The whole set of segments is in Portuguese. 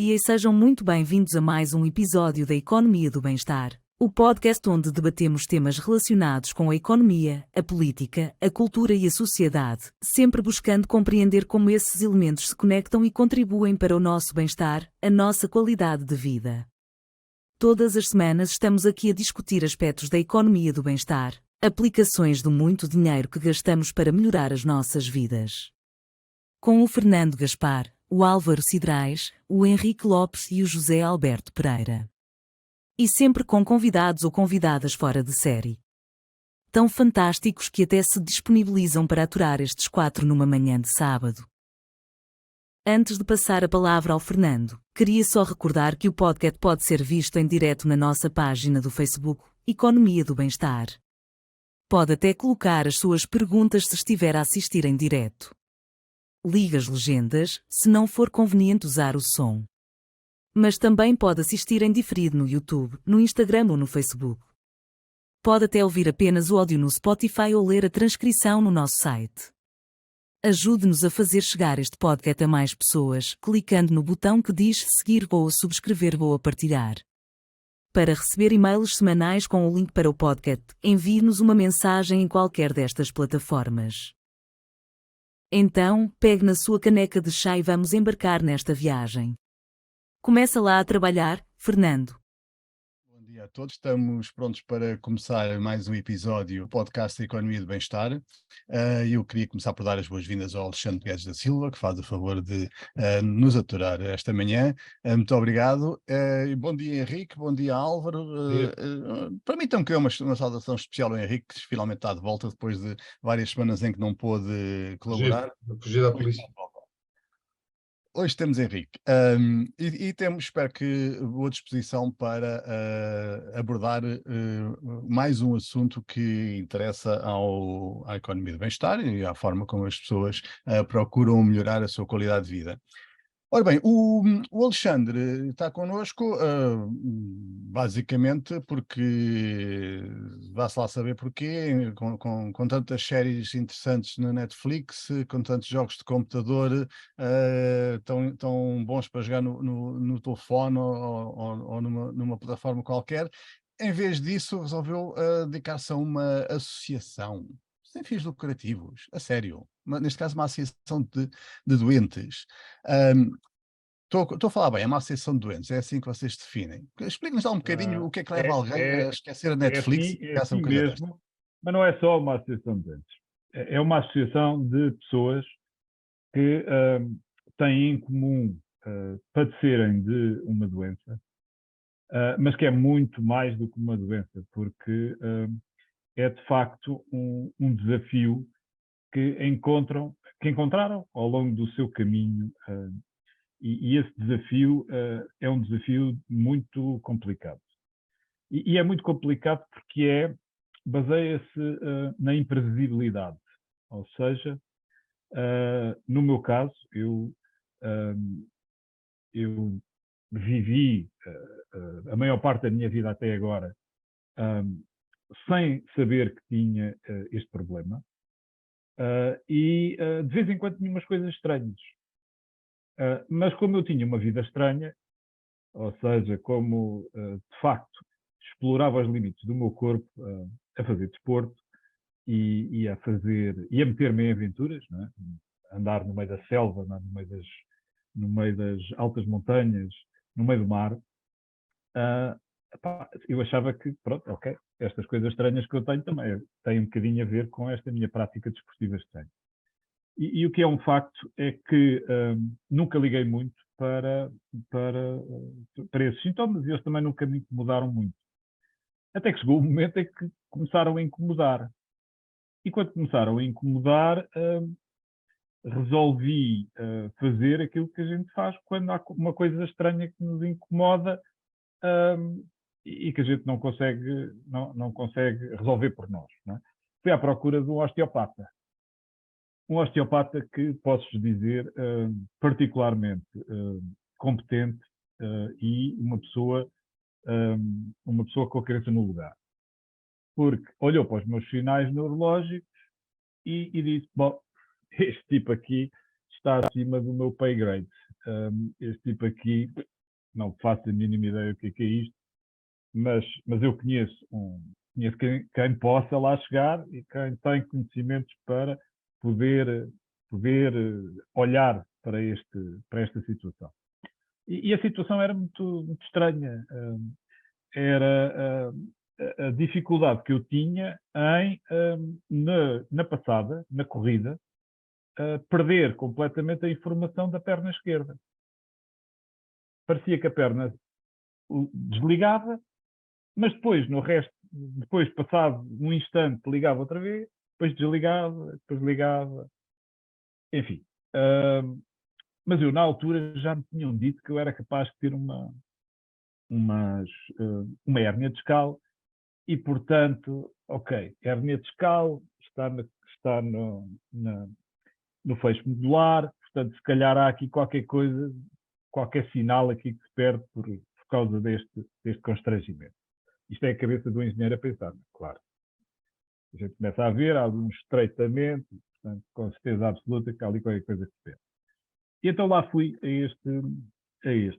dia e sejam muito bem-vindos a mais um episódio da Economia do Bem-Estar, o podcast onde debatemos temas relacionados com a economia, a política, a cultura e a sociedade, sempre buscando compreender como esses elementos se conectam e contribuem para o nosso bem-estar, a nossa qualidade de vida. Todas as semanas estamos aqui a discutir aspectos da economia do bem-estar, aplicações do muito dinheiro que gastamos para melhorar as nossas vidas. Com o Fernando Gaspar, o Álvaro Cidrais, o Henrique Lopes e o José Alberto Pereira. E sempre com convidados ou convidadas fora de série. Tão fantásticos que até se disponibilizam para aturar estes 4 numa manhã de sábado. Antes de passar a palavra ao Fernando, queria só recordar que o podcast pode ser visto em direto na nossa página do Facebook, Economia do Bem-Estar. Pode até colocar as suas perguntas se estiver a assistir em direto. Ligue as legendas, se não for conveniente usar o som. Mas também pode assistir em diferido no YouTube, no Instagram ou no Facebook. Pode até ouvir apenas o áudio no Spotify ou ler a transcrição no nosso site. Ajude-nos a fazer chegar este podcast a mais pessoas, clicando no botão que diz seguir ou subscrever ou partilhar. Para receber e-mails semanais com o link para o podcast, envie-nos uma mensagem em qualquer destas plataformas. Então, pegue na sua caneca de chá e vamos embarcar nesta viagem. Começa lá a trabalhar, Fernando. Bom dia a todos, estamos prontos para começar mais um episódio do podcast da Economia do Bem-Estar. Eu queria começar por dar as boas-vindas ao Alexandre Guedes da Silva, que faz o favor de nos aturar esta manhã. Muito obrigado. Bom dia, Henrique, bom dia, Álvaro. Para mim também criou uma saudação especial ao Henrique, que finalmente está de volta depois de várias semanas em que não pôde colaborar. Fugir da polícia. Hoje temos Henrique e temos, espero que, boa disposição para abordar mais um assunto que interessa à economia do bem-estar e à forma como as pessoas procuram melhorar a sua qualidade de vida. Ora bem, o Alexandre está connosco basicamente porque, vá-se lá saber porquê, com tantas séries interessantes na Netflix, com tantos jogos de computador tão bons para jogar no telefone ou numa plataforma qualquer, em vez disso resolveu dedicar-se a uma associação sem fins lucrativos, a sério, neste caso uma associação de doentes. Estou a falar bem, é uma associação de doentes, é assim que vocês definem. Explique-nos lá um bocadinho o que é que leva alguém a esquecer a Netflix e é faça uma assim coisa mesmo, desta. mas não é só uma associação de doentes. É uma associação de pessoas que têm em comum padecerem de uma doença, mas que é muito mais do que uma doença, porque é de facto um desafio que encontraram ao longo do seu caminho, e esse desafio é um desafio muito complicado. E é muito complicado porque baseia-se na imprevisibilidade. Ou seja, no meu caso, eu vivi a maior parte da minha vida até agora sem saber que tinha este problema, e de vez em quando tinha umas coisas estranhas. Mas como eu tinha uma vida estranha, ou seja, como de facto explorava os limites do meu corpo a fazer desporto e a meter-me em aventuras, não é? Andar no meio da selva, não é? no meio das altas montanhas, no meio do mar, eu achava que, pronto, ok, estas coisas estranhas que eu tenho também têm um bocadinho a ver com esta minha prática desportiva estranha. E o que é um facto é que nunca liguei muito para esses sintomas e eles também nunca me incomodaram muito. Até que chegou o momento em que começaram a incomodar. E quando começaram a incomodar, resolvi fazer aquilo que a gente faz quando há uma coisa estranha que nos incomoda e que a gente não consegue resolver por nós. Não é? Fui à procura de um osteopata. Um osteopata que, posso dizer, particularmente competente e uma pessoa com a cabeça no lugar. Porque olhou para os meus sinais neurológicos e disse, bom, este tipo aqui está acima do meu pay grade. Este tipo aqui não faço a mínima ideia do que é isto, mas eu conheço quem possa lá chegar e quem tem conhecimentos para poder olhar para esta situação. E a situação era muito estranha. Era a dificuldade que eu tinha em, na passada, na corrida, perder completamente a informação da perna esquerda. Parecia que a perna desligava, mas depois, depois passado um instante, ligava outra vez, depois desligava, depois ligava, enfim. Mas eu, na altura, já me tinham dito que eu era capaz de ter uma hérnia discal e, portanto, ok, hérnia discal está no feixe medular, portanto, se calhar há aqui qualquer coisa, qualquer sinal aqui que se perde por causa deste constrangimento. Isto é a cabeça do engenheiro a pensar, claro. A gente começa a ver algum estreitamento, portanto, com certeza absoluta que há ali qualquer coisa que se perde. E então lá fui a este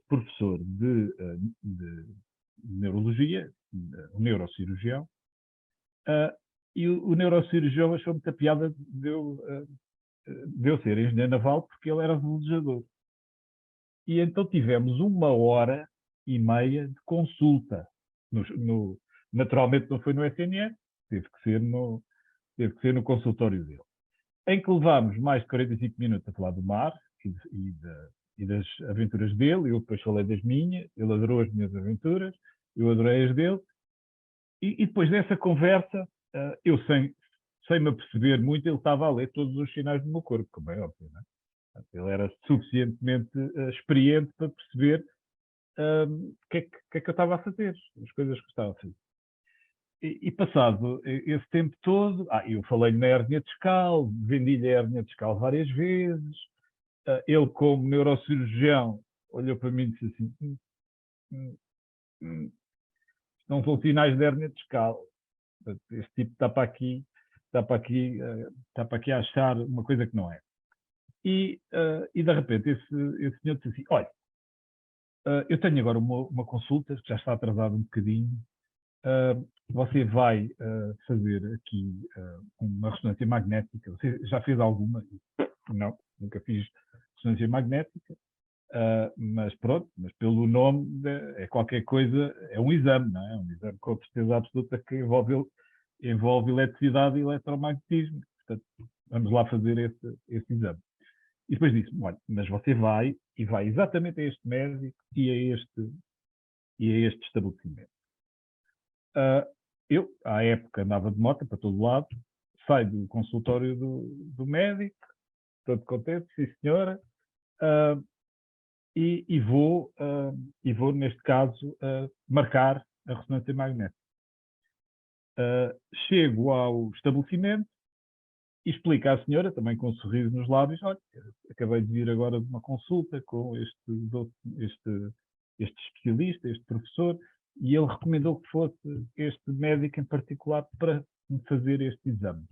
professor de neurologia, o neurocirurgião, e o neurocirurgião achou muita piada de eu ser engenheiro naval porque ele era velejador. E então tivemos 1h30 de consulta. Naturalmente não foi no SNS, teve que ser no consultório dele. Em que levámos mais de 45 minutos a falar do mar e das aventuras dele. Eu depois falei das minhas, ele adorou as minhas aventuras, eu adorei as dele. E depois dessa conversa, eu sem me aperceber muito, ele estava a ler todos os sinais do meu corpo, como é óbvio, não é? Ele era suficientemente experiente para perceber o que é que eu estava a fazer, as coisas que eu estava a fazer. E passado esse tempo todo, eu falei-lhe na hérnia discal, vendi-lhe a hérnia discal várias vezes. Ele, como neurocirurgião, olhou para mim e disse assim: não são sinais de hérnia discal. Este tipo está para aqui a achar uma coisa que não é. E de repente esse senhor disse assim: olha, eu tenho agora uma consulta, que já está atrasada um bocadinho. Você vai fazer aqui uma ressonância magnética. Você já fez alguma? Não, nunca fiz ressonância magnética. Mas pronto, mas pelo nome é qualquer coisa, é um exame, não é? É um exame com certeza absoluta que envolve eletricidade e eletromagnetismo. Portanto, vamos lá fazer esse exame. E depois disse: olha, mas você vai exatamente a este médico e a este estabelecimento. Eu, à época, andava de moto para todo lado, saio do consultório do médico, todo contente, sim senhora, e vou, neste caso, marcar a ressonância magnética. Chego ao estabelecimento e explico à senhora, também com um sorriso nos lábios: olha, acabei de vir agora de uma consulta com este especialista, este professor, e ele recomendou que fosse este médico em particular para me fazer este exame,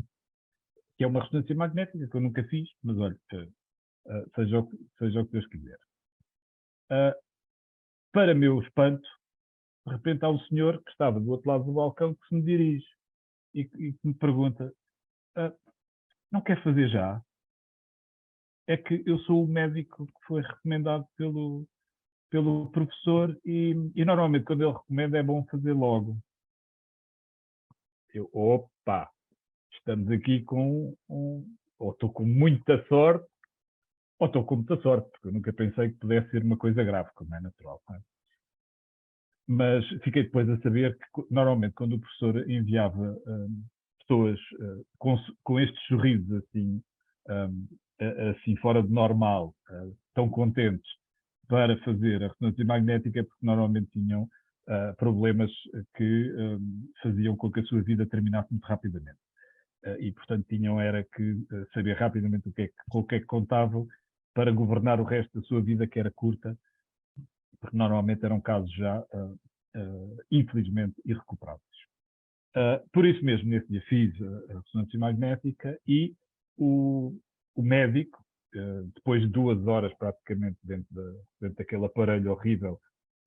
que é uma ressonância magnética que eu nunca fiz, mas olha, seja o que Deus quiser. Para meu espanto, de repente há um senhor que estava do outro lado do balcão que se me dirige e que me pergunta: não quer fazer já? É que eu sou o médico que foi recomendado pelo professor e normalmente quando ele recomenda é bom fazer logo. Opa, estamos aqui ou estou com muita sorte, ou estou com muita sorte, porque eu nunca pensei que pudesse ser uma coisa grave, como é natural. Não é? Mas fiquei depois a saber que normalmente quando o professor enviava pessoas com estes sorrisos assim fora de normal, tão contentes, para fazer a ressonância magnética, porque normalmente tinham problemas que faziam com que a sua vida terminasse muito rapidamente. E, portanto, tinham era que saber rapidamente com o que é que contavam para governar o resto da sua vida, que era curta, porque normalmente eram casos já, infelizmente, irrecuperáveis. Por isso mesmo, nesse dia fiz a ressonância magnética e o médico, depois de 2 horas praticamente dentro daquele aparelho horrível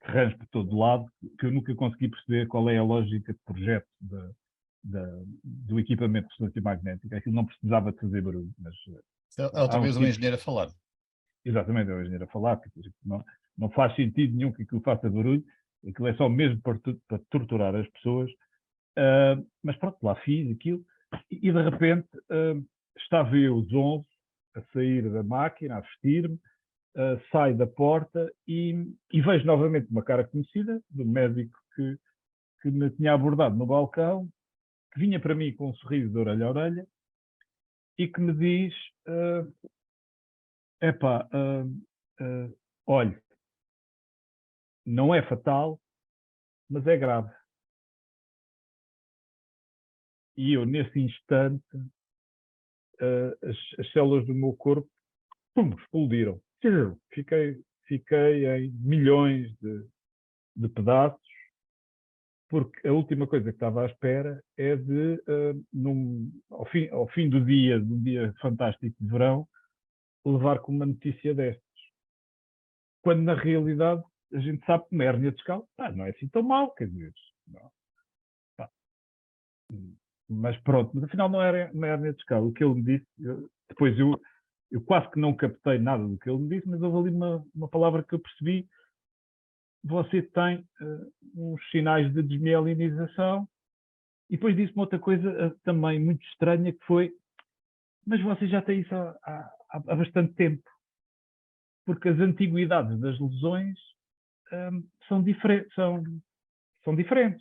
rãs por todo lado, que eu nunca consegui perceber qual é a lógica de projeto do equipamento de ressonância magnética. Aquilo não precisava de fazer barulho, mas É outra há uns vez um tipos, engenheiro a falar. exatamente, é o engenheiro a falar, porque não faz sentido nenhum que aquilo faça barulho, aquilo é só mesmo para torturar as pessoas. Mas pronto, lá fiz aquilo, e de repente estava eu, os 11, a sair da máquina, a vestir-me, saio da porta e vejo novamente uma cara conhecida, do médico que me tinha abordado no balcão, que vinha para mim com um sorriso de orelha a orelha e que me diz: epá, olhe, não é fatal, mas é grave. E eu, nesse instante, as células do meu corpo, pum, explodiram. Fiquei em milhões de pedaços, porque a última coisa que estava à espera é de, ao fim do dia fantástico de verão, levar com uma notícia destas. Quando, na realidade, a gente sabe que uma hérnia discal não é assim tão mal, quer dizer, não, pá. Mas pronto, mas afinal não era uma hérnia discal. O que ele me disse, depois eu quase que não captei nada do que ele me disse, mas houve ali uma palavra que eu percebi: você tem uns sinais de desmielinização. E depois disse-me outra coisa também muito estranha, que foi: mas você já tem isso há bastante tempo, porque as antiguidades das lesões são diferentes,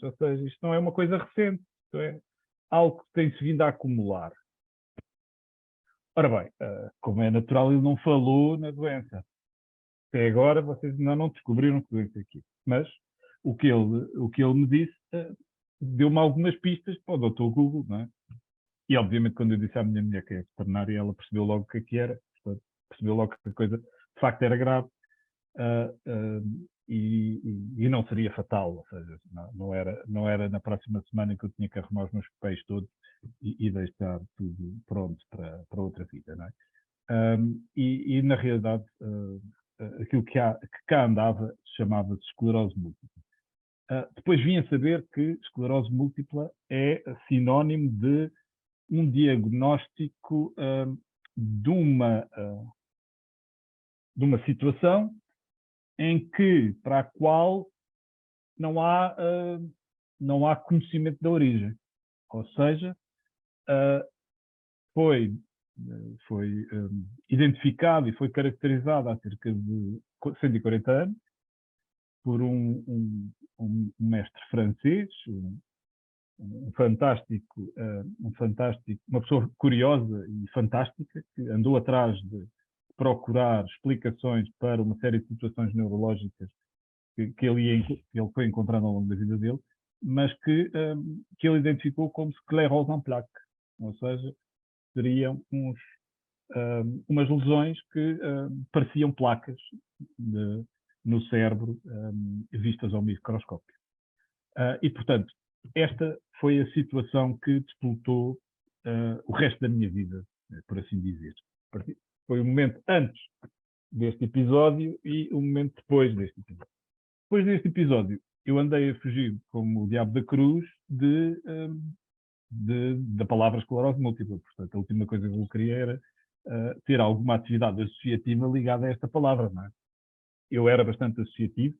ou seja, isto não é uma coisa recente, isto é algo que tem-se vindo a acumular. Ora bem, como é natural, ele não falou na doença. Até agora vocês ainda não descobriram que doença é aqui. Mas o que ele me disse deu-me algumas pistas para o Dr. Google, não é? E obviamente quando eu disse à minha mulher que é veterinária, ela percebeu logo o que era, portanto, percebeu logo que a coisa de facto era grave e não seria fatal, ou seja, não era na próxima semana que eu tinha que arrumar os meus papéis todos e deixar tudo pronto para outra vida, não é? E na realidade aquilo que cá andava chamava-se esclerose múltipla. Depois vim a saber que esclerose múltipla é sinónimo de um diagnóstico de uma situação para a qual não há conhecimento da origem. Ou seja, foi identificado e foi caracterizado há cerca de 140 anos por um mestre francês, uma pessoa curiosa e fantástica, que andou atrás de procurar explicações para uma série de situações neurológicas que ele foi encontrando ao longo da vida dele, mas que ele identificou como esclerose en plaques, ou seja, seriam umas lesões que pareciam placas no cérebro vistas ao microscópio. E, portanto, esta foi a situação que disputou o resto da minha vida, por assim dizer. Foi o momento antes deste episódio e o momento depois deste episódio. Depois deste episódio, eu andei a fugir como o diabo da cruz da palavra esclerose múltipla. Portanto, a última coisa que eu queria era ter alguma atividade associativa ligada a esta palavra, não é? Eu era bastante associativo,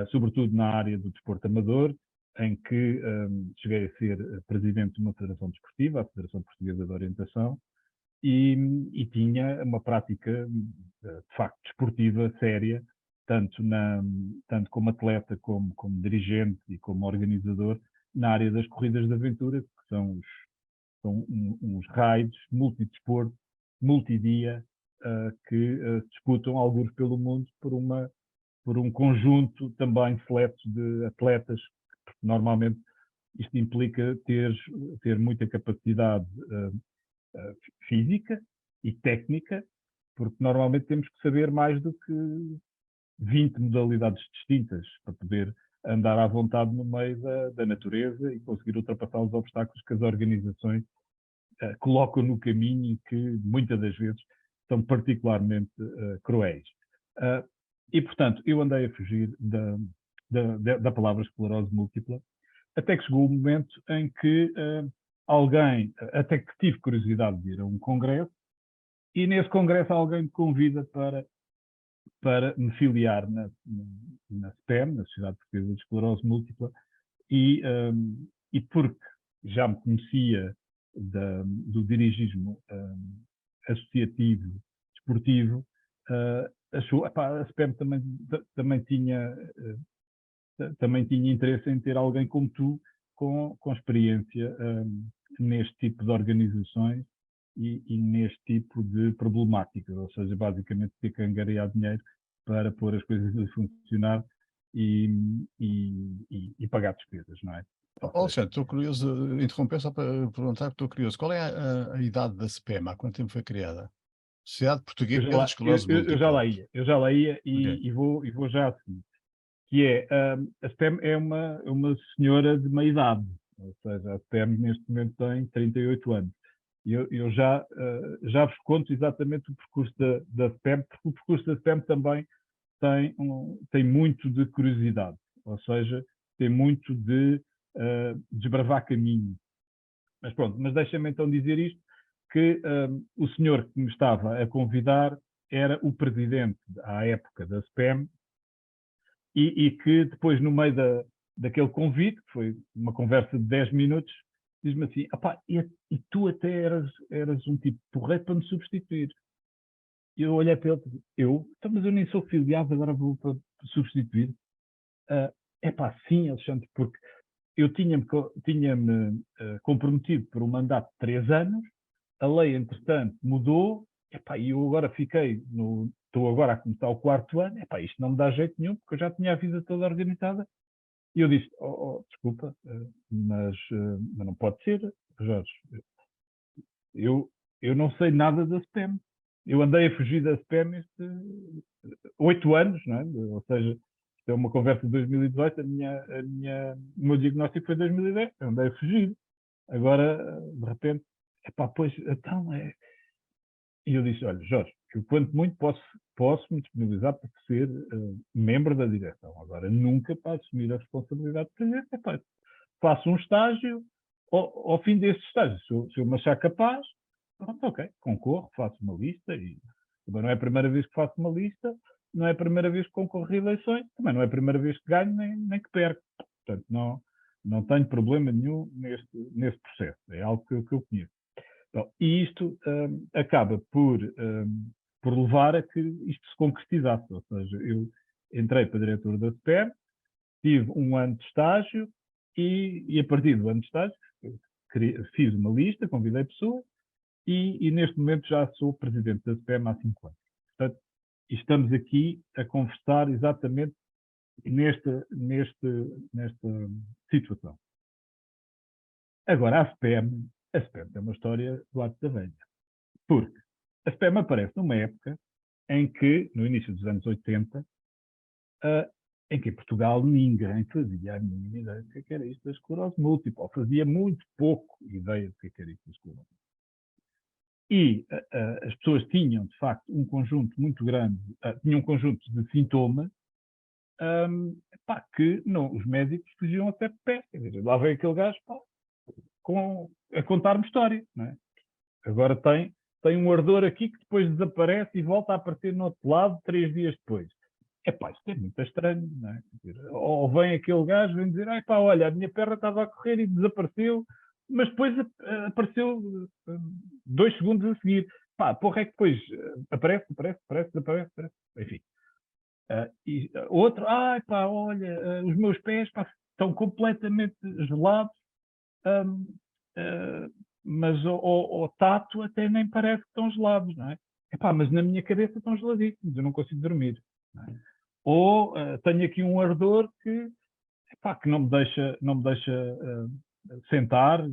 sobretudo na área do desporto amador, em que cheguei a ser presidente de uma federação desportiva, a Federação Portuguesa de Orientação, e tinha uma prática, de facto, desportiva séria, tanto como atleta, como dirigente e como organizador, na área das corridas de aventura, que são uns raids multidesporto, multidia, que disputam alguns pelo mundo por um conjunto também seleto de atletas, porque normalmente isto implica ter muita capacidade física e técnica, porque normalmente temos que saber mais do que 20 modalidades distintas para poder andar à vontade no meio da natureza e conseguir ultrapassar os obstáculos que as organizações colocam no caminho e que muitas das vezes são particularmente cruéis. E, portanto, eu andei a fugir da palavra esclerose múltipla, até que chegou o momento em que alguém, até que tive curiosidade de ir a um congresso, e nesse congresso alguém me convida para me filiar na SPEM, na Sociedade Portuguesa de Esclerose Múltipla, e porque já me conhecia do dirigismo associativo, desportivo, achou, a SPEM também tinha interesse em ter alguém como tu, com experiência neste tipo de organizações e neste tipo de problemáticas, ou seja, basicamente ter que angariar dinheiro para pôr as coisas a funcionar e pagar despesas, não é? Alexandre, estou curioso, interromper só para perguntar, estou curioso, qual é a idade da SPEM? Há quanto tempo foi criada? Sociedade Portuguesa de Esclerose Eu já lá Múltipla. ia, Okay. e vou já a seguir. Que é, a SPEM é uma senhora de meia idade, ou seja, a SPEM neste momento tem 38 anos. E eu já vos conto exatamente o percurso da SPEM, porque o percurso da SPEM também tem muito de curiosidade, ou seja, tem muito de desbravar caminho. Mas pronto, mas deixa-me então dizer isto, que o senhor que me estava a convidar era o presidente, à época, da SPEM, e que depois, no meio daquele convite, que foi uma conversa de 10 minutos, diz-me assim, e tu até eras um tipo porreiro para me substituir. E eu olhei para ele e disse, então, mas eu nem sou filiado, agora vou para substituir. Sim, Alexandre, porque eu tinha-me comprometido por um mandato de 3 anos, a lei, entretanto, mudou, e eu agora estou agora a começar o 4º ano, isto não me dá jeito nenhum, porque eu já tinha a vida toda organizada. E eu disse, desculpa, mas não pode ser, Jorge. Eu não sei nada da SPEM. Eu andei a fugir da SPEM estes 8 anos, não é? Ou seja, isto é uma conversa de 2018, o meu diagnóstico foi 2010, eu andei a fugir. Agora, de repente, pois, então é... E eu disse, olha, Jorge, eu quanto muito posso me disponibilizar para ser membro da direção. Agora, nunca para assumir a responsabilidade de presidente. Faço um estágio, ao fim desse estágio, se eu me achar capaz, pronto, ok, concorro, faço uma lista, e também não é a primeira vez que faço uma lista, não é a primeira vez que concorro a eleições, também não é a primeira vez que ganho, nem que perco. Portanto, não tenho problema nenhum nesse processo, é algo que eu conheço. Bom, e isto acaba por levar a que isto se concretizasse, ou seja, eu entrei para diretor da SPEM, tive um ano de estágio e a partir do ano de estágio fiz uma lista, convidei pessoas e neste momento já sou presidente da SPEM há 5 anos. Portanto, estamos aqui a conversar exatamente nesta situação. Agora, a SPEM tem uma história do ato da velha. Porque a SPEM aparece numa época em que, no início dos anos 80, em que em Portugal ninguém fazia a mínima ideia do que era isto da esclerose múltipla, ou fazia muito pouco ideia do que era isto da esclerose múltipla. E as pessoas tinham, de facto, um conjunto muito grande, tinham um conjunto de sintomas que os médicos fugiam até de pé. Quer dizer, lá veio aquele gajo a contar-me história. Não é? Agora tem um ardor aqui que depois desaparece e volta a aparecer no outro lado 3 dias depois. Isto é muito estranho, não é? Ou vem aquele gajo e vem dizer, olha, a minha perna estava a correr e desapareceu, mas depois apareceu 2 segundos a seguir. Porra, é que depois aparece, desaparece. Enfim. E outro, olha, os meus pés estão completamente gelados, mas ao tato até nem parece que estão gelados, não é? Mas na minha cabeça estão geladíssimos, eu não consigo dormir. Não é? Ou tenho aqui um ardor que não me deixa sentar.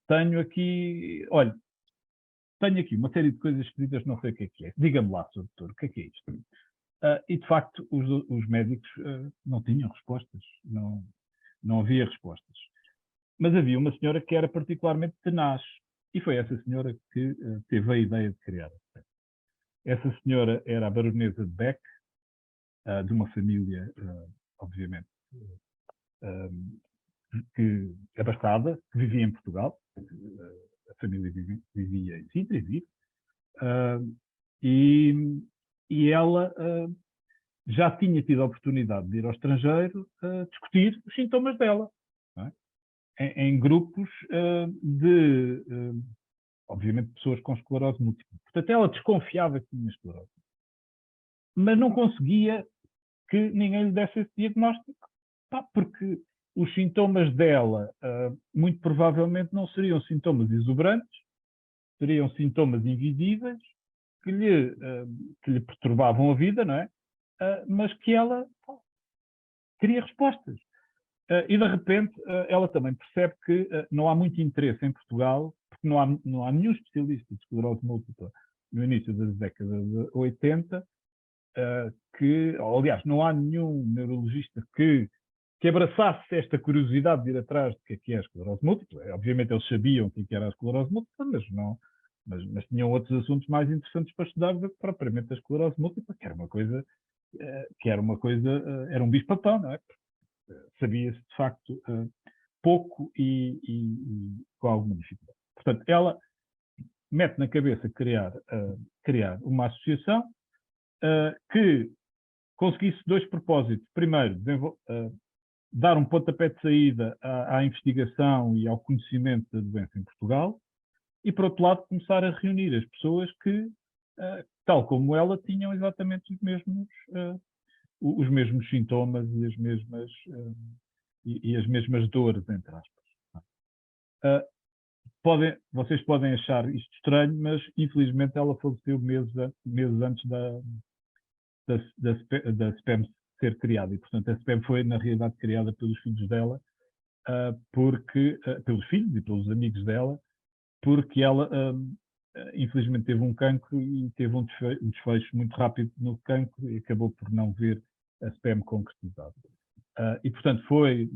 Tenho aqui uma série de coisas escritas, não sei o que é. Diga-me lá, Sr. Doutor, o que é isto? E de facto os médicos não tinham respostas, não havia respostas. Mas havia uma senhora que era particularmente tenaz, e foi essa senhora que teve a ideia de criar a SPEM. Essa senhora era a baronesa de Beck, de uma família obviamente, que abastada, que vivia em Portugal, a família vivia em Sintra e vive, e ela já tinha tido a oportunidade de ir ao estrangeiro discutir os sintomas dela, não é? Em grupos de, obviamente, pessoas com esclerose múltipla. Portanto, ela desconfiava que tinha esclerose, mas não conseguia que ninguém lhe desse esse diagnóstico, porque os sintomas dela, muito provavelmente, não seriam sintomas exuberantes, seriam sintomas invisíveis que lhe perturbavam a vida, não é? Mas que ela queria respostas. E, de repente, ela também percebe que não há muito interesse em Portugal, porque não há nenhum especialista de esclerose múltipla no início das décadas de 80, aliás, não há nenhum neurologista que abraçasse esta curiosidade de ir atrás do que é a esclerose múltipla. Obviamente eles sabiam o que era a esclerose múltipla, mas tinham outros assuntos mais interessantes para estudar do que propriamente a esclerose múltipla, que era uma coisa, era um bicho-papão, não é? Sabia-se de facto pouco e com alguma dificuldade. Portanto, ela mete na cabeça criar uma associação que conseguisse dois propósitos. Primeiro, dar um pontapé de saída à investigação e ao conhecimento da doença em Portugal, e, por outro lado, começar a reunir as pessoas que, tal como ela, tinham exatamente os mesmos sintomas e as mesmas dores, entre aspas. Vocês podem achar isto estranho, mas, infelizmente, ela faleceu meses antes da SPEM ser criada. E, portanto, a SPEM foi, na realidade, criada pelos filhos dela, pelos filhos e pelos amigos dela, porque ela, infelizmente, teve um cancro e teve um desfecho muito rápido no cancro e acabou por não ver a SPEM concretizada. E, portanto, foi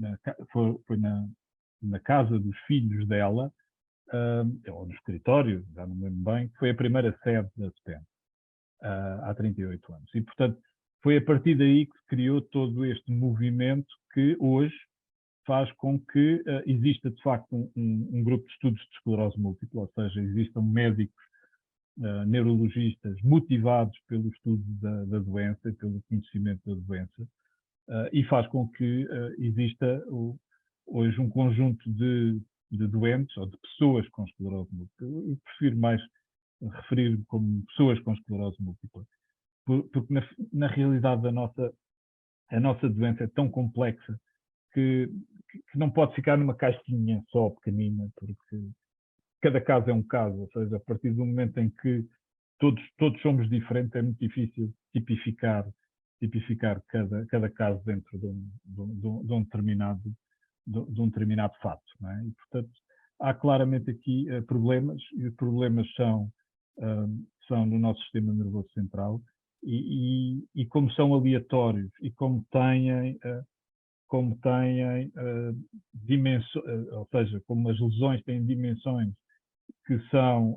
na casa dos filhos dela, ou no escritório, já não me lembro bem, que foi a primeira sede da SPEM, há 38 anos. E, portanto, foi a partir daí que se criou todo este movimento que hoje faz com que exista, de facto, um grupo de estudos de esclerose múltipla, ou seja, existam médicos, neurologistas motivados pelo estudo da doença e pelo conhecimento da doença, e faz com que exista hoje um conjunto de doentes ou de pessoas com esclerose múltipla. Eu prefiro mais referir-me como pessoas com esclerose múltipla, porque na realidade a nossa doença é tão complexa que não pode ficar numa caixinha só pequenina, porque cada caso é um caso, ou seja, a partir do momento em que todos somos diferentes, é muito difícil tipificar cada caso dentro de um determinado fato, não é? E, portanto, há claramente aqui problemas, e os problemas são no nosso sistema nervoso central, e como são aleatórios e como têm dimensões, ou seja, como as lesões têm dimensões que são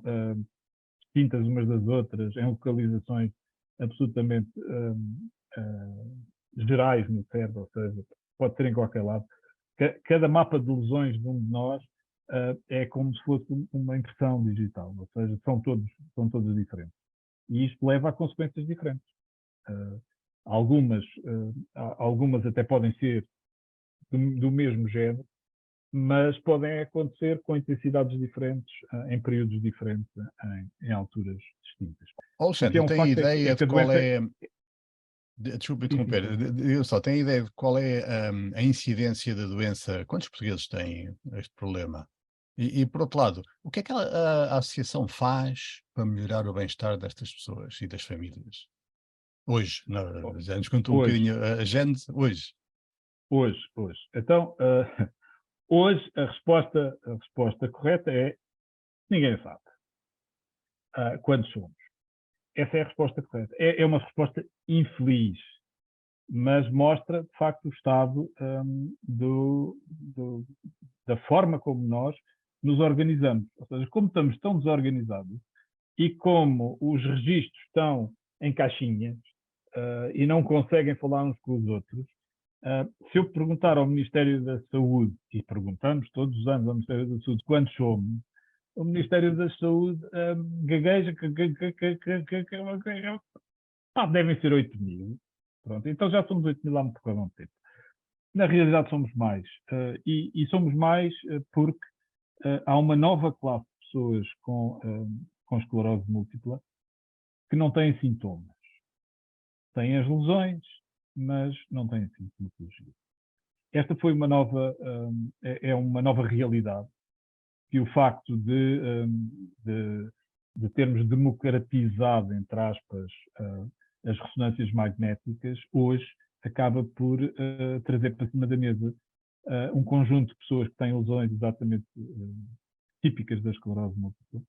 distintas umas das outras, em localizações absolutamente gerais no cérebro, ou seja, pode ser em qualquer lado. Cada mapa de lesões de um de nós é como se fosse uma impressão digital, ou seja, são todos diferentes. E isto leva a consequências diferentes. Algumas até podem ser do mesmo género, mas podem acontecer com intensidades diferentes, em períodos diferentes, em alturas distintas. Alexandre, tem ideia de qual é... Desculpe interromper, eu só tenho ideia de qual é a incidência da doença, quantos portugueses têm este problema? E por outro lado, o que é que a associação faz para melhorar o bem-estar destas pessoas e das famílias? Hoje, já nos contou um bocadinho a gente, hoje. Hoje. Então, hoje a resposta correta é ninguém sabe quantos somos. Essa é a resposta correta. É uma resposta infeliz, mas mostra, de facto, o estado da forma como nós nos organizamos. Ou seja, como estamos tão desorganizados e como os registros estão em caixinhas e não conseguem falar uns com os outros, Se eu perguntar ao Ministério da Saúde, e perguntamos todos os anos ao Ministério da Saúde quantos somos, o Ministério da Saúde gagueja, devem ser 8.000. Pronto, então já somos 8.000 há muito pouco tempo. Na realidade somos mais. E somos mais porque há uma nova classe de pessoas com esclerose múltipla que não têm sintomas. Têm as lesões, mas não têm sintomatologia. Esta foi uma nova realidade, que o facto de termos democratizado, entre aspas, as ressonâncias magnéticas, hoje acaba por trazer para cima da mesa um conjunto de pessoas que têm lesões exatamente típicas da esclerose múltipla,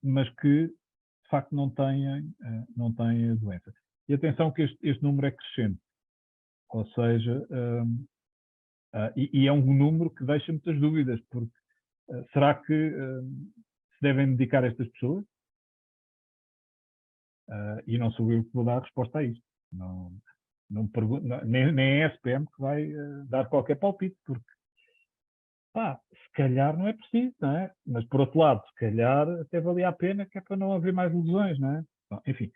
mas que, de facto, não têm a doença. E atenção que este número é crescente, ou seja, e é um número que deixa muitas dúvidas, porque será que se devem medicar estas pessoas? E não sou eu que vou dar a resposta a isto. Nem é a SPM que vai dar qualquer palpite, porque se calhar não é preciso, não é? Mas por outro lado, se calhar até valia a pena, que é para não haver mais lesões, não é? Bom, enfim,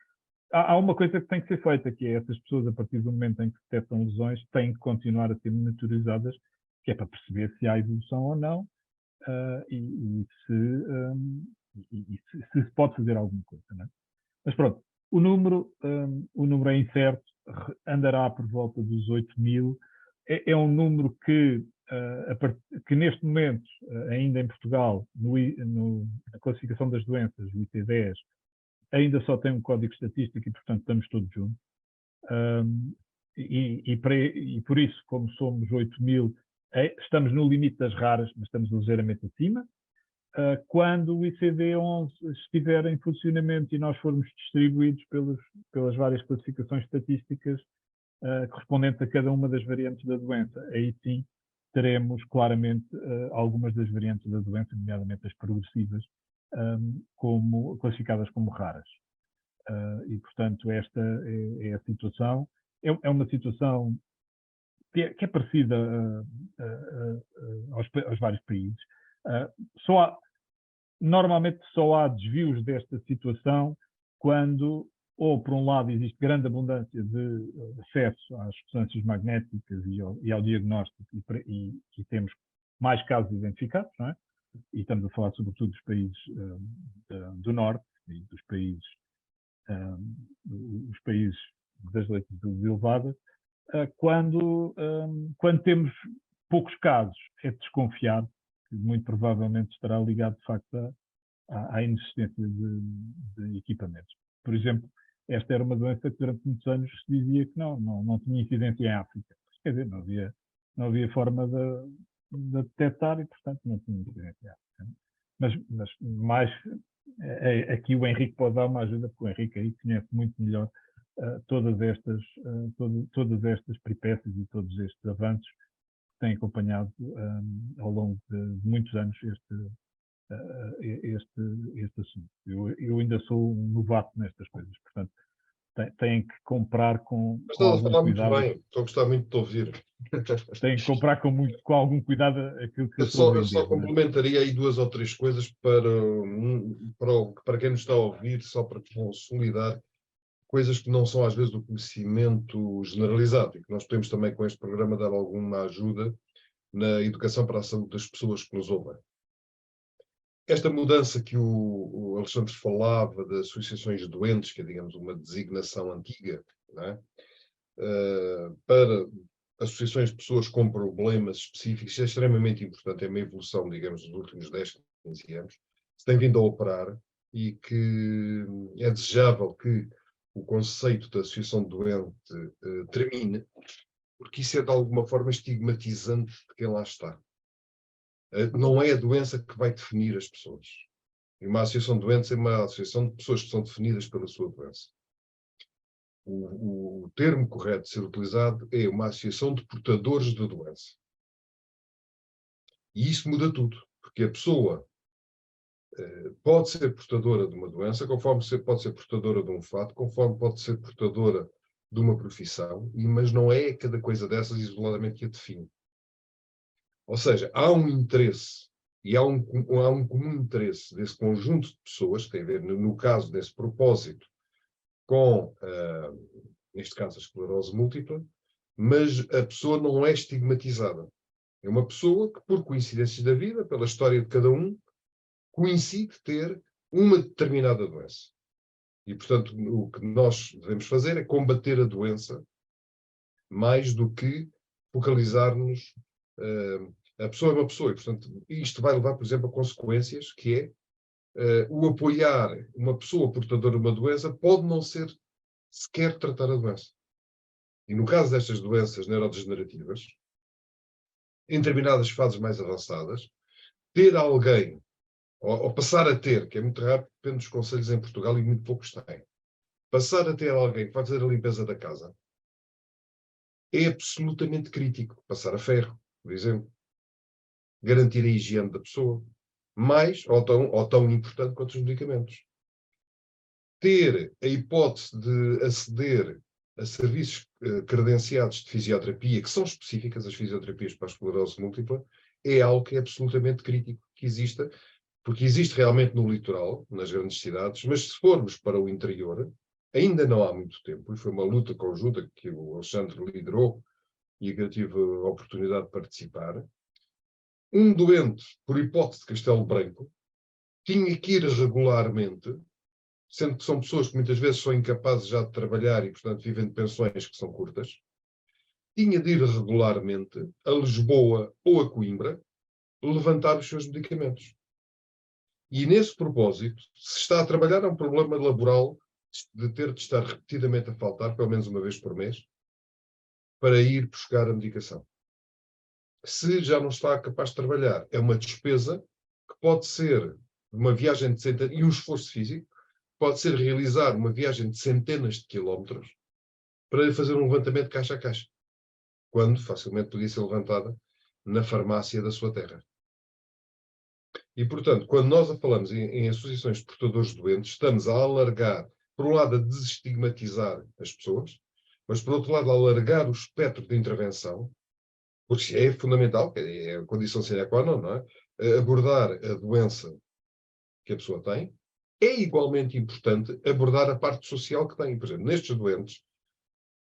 há uma coisa que tem que ser feita, que é essas pessoas, a partir do momento em que detectam lesões, têm que continuar a ser monitorizadas, que é para perceber se há evolução ou não, e se pode fazer alguma coisa, não é? Mas pronto, o número é incerto, andará por volta dos 8.000. É um número que neste momento, ainda em Portugal, na classificação das doenças, o IC10, ainda só tem um código estatístico e, portanto, estamos todos juntos. E por isso, como somos 8.000, estamos no limite das raras, mas estamos ligeiramente acima. Quando o ICD-11 estiver em funcionamento e nós formos distribuídos pelas várias classificações estatísticas correspondentes a cada uma das variantes da doença, aí sim teremos claramente algumas das variantes da doença, nomeadamente as progressivas, classificadas como raras. E, portanto, esta é a situação. É uma situação que é parecida aos vários países. Normalmente só há desvios desta situação quando, ou por um lado, existe grande abundância de acesso às ressonâncias magnéticas e ao diagnóstico e temos mais casos identificados, não é? E estamos a falar sobretudo dos países do Norte e dos países das leitas elevadas. Quando temos poucos casos, é desconfiado que muito provavelmente estará ligado, de facto, à inexistência de equipamentos. Por exemplo, esta era uma doença que durante muitos anos se dizia que não tinha incidência em África. Quer dizer, não havia forma de detectar e, portanto, não tinha incidência em África. Mas mais, aqui o Henrique pode dar uma ajuda, porque o Henrique aí conhece muito melhor todas estas peripécias e todos estes avanços que têm acompanhado ao longo de muitos anos este assunto. Eu ainda sou um novato nestas coisas, portanto, têm que comprar com algum cuidado. Muito bem, estou a gostar muito de te ouvir. Têm que comprar com algum cuidado aquilo que eu estou a vender. Eu só complementaria aí 2 ou 3 coisas para quem nos está a ouvir, só para consolidar coisas que não são às vezes do conhecimento generalizado e que nós podemos também com este programa dar alguma ajuda na educação para a saúde das pessoas que nos ouvem. Esta mudança que o Alexandre falava das associações de doentes, que é, digamos, uma designação antiga, não é? Para associações de pessoas com problemas específicos, é extremamente importante, é uma evolução, digamos, dos últimos 10, 15 anos, se tem vindo a operar e que é desejável que o conceito da associação de doente termine, porque isso é de alguma forma estigmatizante de quem lá está. Não é a doença que vai definir as pessoas. E uma associação de doentes é uma associação de pessoas que são definidas pela sua doença. O termo correto de ser utilizado é uma associação de portadores da doença. E isso muda tudo, porque a pessoa pode ser portadora de uma doença, conforme pode ser portadora de um fato, conforme pode ser portadora de uma profissão, mas não é cada coisa dessas isoladamente que a define. Ou seja, há um interesse e há um comum interesse desse conjunto de pessoas, que tem a ver, no caso desse propósito, com, neste caso, a esclerose múltipla, mas a pessoa não é estigmatizada. É uma pessoa que, por coincidências da vida, pela história de cada um, coincide ter uma determinada doença. E, portanto, o que nós devemos fazer é combater a doença mais do que focalizar-nos. A pessoa é uma pessoa, e, portanto, isto vai levar, por exemplo, a consequências, que é o apoiar uma pessoa portadora de uma doença pode não ser sequer tratar a doença. E no caso destas doenças neurodegenerativas, em determinadas fases mais avançadas, ter alguém, ou passar a ter, que é muito raro, depende dos conselhos em Portugal e muito poucos têm, passar a ter alguém que vai fazer a limpeza da casa é absolutamente crítico. Passar a ferro, por exemplo. Garantir a higiene da pessoa. Mais ou tão importante quanto os medicamentos. Ter a hipótese de aceder a serviços credenciados de fisioterapia, que são específicas, as fisioterapias para a esclerose múltipla, é algo que é absolutamente crítico que exista, porque existe realmente no litoral, nas grandes cidades, mas se formos para o interior, ainda não há muito tempo, e foi uma luta conjunta que o Alexandre liderou e que eu tive a oportunidade de participar, um doente, por hipótese de Castelo Branco, tinha que ir regularmente, sendo que são pessoas que muitas vezes são incapazes já de trabalhar e, portanto, vivem de pensões que são curtas, tinha de ir regularmente a Lisboa ou a Coimbra levantar os seus medicamentos. E, nesse propósito, se está a trabalhar, é um problema laboral de ter de estar repetidamente a faltar, pelo menos uma vez por mês, para ir buscar a medicação. Se já não está capaz de trabalhar, é uma despesa que pode ser uma viagem de centenas, e um esforço físico, pode ser realizar uma viagem de centenas de quilómetros para fazer um levantamento caixa a caixa, quando facilmente podia ser levantada na farmácia da sua terra. E, portanto, quando nós falamos em associações de portadores de doentes, estamos a alargar, por um lado, a desestigmatizar as pessoas, mas, por outro lado, a alargar o espectro de intervenção, porque é fundamental, é a condição sine qua non, não é? Abordar a doença que a pessoa tem, é igualmente importante abordar a parte social que tem. Por exemplo, nestes doentes,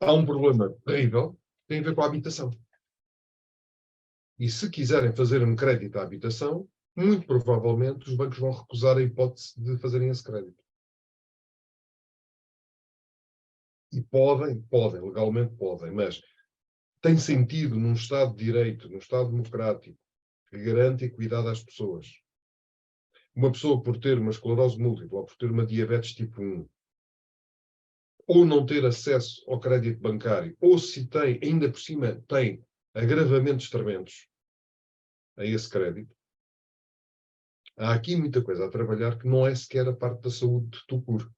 há um problema terrível que tem a ver com a habitação. E se quiserem fazer um crédito à habitação, muito provavelmente os bancos vão recusar a hipótese de fazerem esse crédito. E podem, legalmente podem, mas tem sentido num Estado de Direito, num Estado democrático, que garante equidade às pessoas. Uma pessoa por ter uma esclerose múltipla ou por ter uma diabetes tipo 1, ou não ter acesso ao crédito bancário, ou se tem, ainda por cima, tem agravamentos tremendos a esse crédito, há aqui muita coisa a trabalhar que não é sequer a parte da saúde de tucur.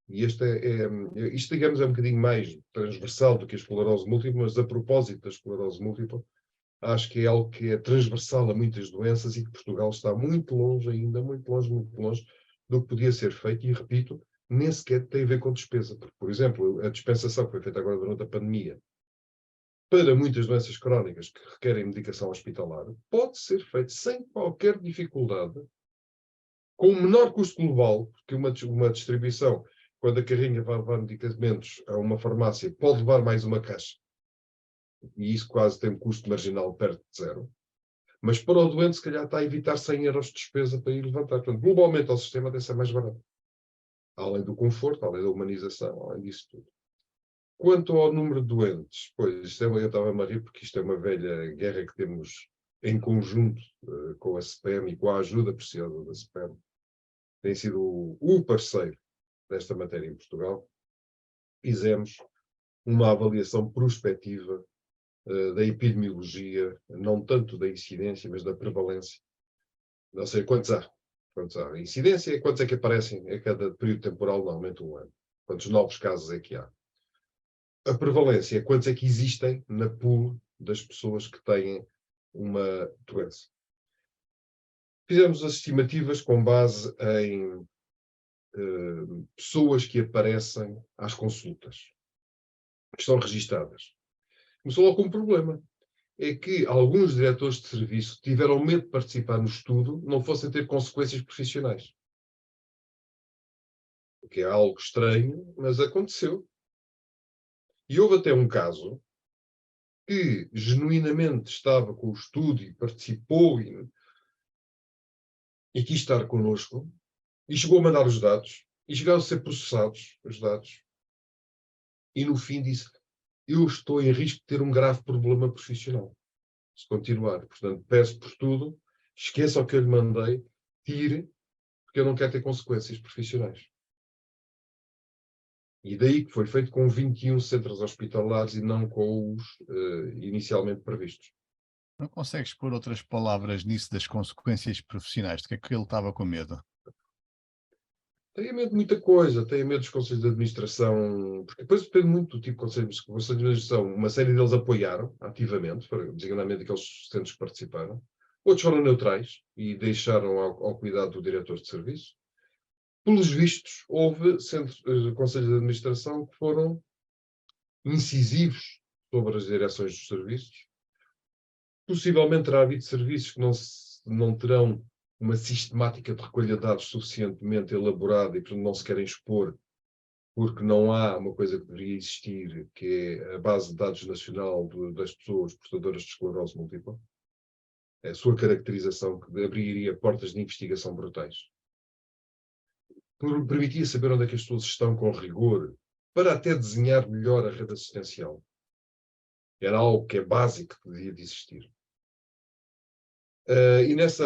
E isto, digamos, é um bocadinho mais transversal do que a esclerose múltipla, mas a propósito da esclerose múltipla, acho que é algo que é transversal a muitas doenças e que Portugal está muito longe ainda, muito longe do que podia ser feito. E, repito, nem sequer tem a ver com despesa. Porque, por exemplo, a dispensação que foi feita agora durante a pandemia para muitas doenças crónicas que requerem medicação hospitalar pode ser feito sem qualquer dificuldade, com o menor custo global, porque uma distribuição, quando a carrinha vai levar medicamentos a uma farmácia, pode levar mais uma caixa. E isso quase tem um custo marginal perto de zero. Mas para o doente, se calhar, está a evitar 100 euros de despesa para ir levantar. Portanto, globalmente, ao sistema tem de ser mais barato. Além do conforto, além da humanização, além disso tudo. Quanto ao número de doentes, pois, eu estava-me a rir porque isto é uma velha guerra que temos em conjunto com a CPEM e com a ajuda preciosa da CPEM. Tem sido o parceiro desta matéria em Portugal. Fizemos uma avaliação prospectiva da epidemiologia, não tanto da incidência, mas da prevalência. Não sei quantos há. A incidência é quantos é que aparecem a cada período temporal, normalmente um ano. Quantos novos casos é que há. A prevalência é quantos é que existem na pool das pessoas que têm uma doença. Fizemos as estimativas com base em pessoas que aparecem às consultas. que estão registadas. Começou logo com um problema. É que alguns diretores de serviço tiveram medo de participar no estudo, não fossem ter consequências profissionais. O que é algo estranho, mas aconteceu. E houve até um caso que genuinamente estava com o estudo e participou e quis estar connosco, e chegou a mandar os dados, e chegaram a ser processados, os dados, e no fim disse: eu estou em risco de ter um grave problema profissional, se continuar. Portanto, peço por tudo, esqueça o que eu lhe mandei, tire, porque eu não quero ter consequências profissionais. E daí que foi feito com 21 centros hospitalares e não com os inicialmente previstos. Não consegues pôr outras palavras nisso das consequências profissionais? De que é que ele estava com medo? Tenho medo de muita coisa, tenho medo dos conselhos de administração, porque depois depende muito do tipo de conselhos. O conselho de administração, uma série deles apoiaram ativamente, designadamente aqueles centros que participaram. Outros foram neutrais e deixaram ao cuidado do diretor de serviço. Pelos vistos, houve conselhos de administração que foram incisivos sobre as direções dos serviços. Possivelmente terá havido serviços que não terão uma sistemática de recolha de dados suficientemente elaborada e, portanto, não se querem expor, porque não há uma coisa que deveria existir, que é a base de dados nacional das pessoas portadoras de esclerose múltipla. É a sua caracterização, que abriria portas de investigação brutais. Permitia saber onde é que as pessoas estão com rigor, para até desenhar melhor a rede assistencial. Era algo que é básico, que devia de existir. E nessa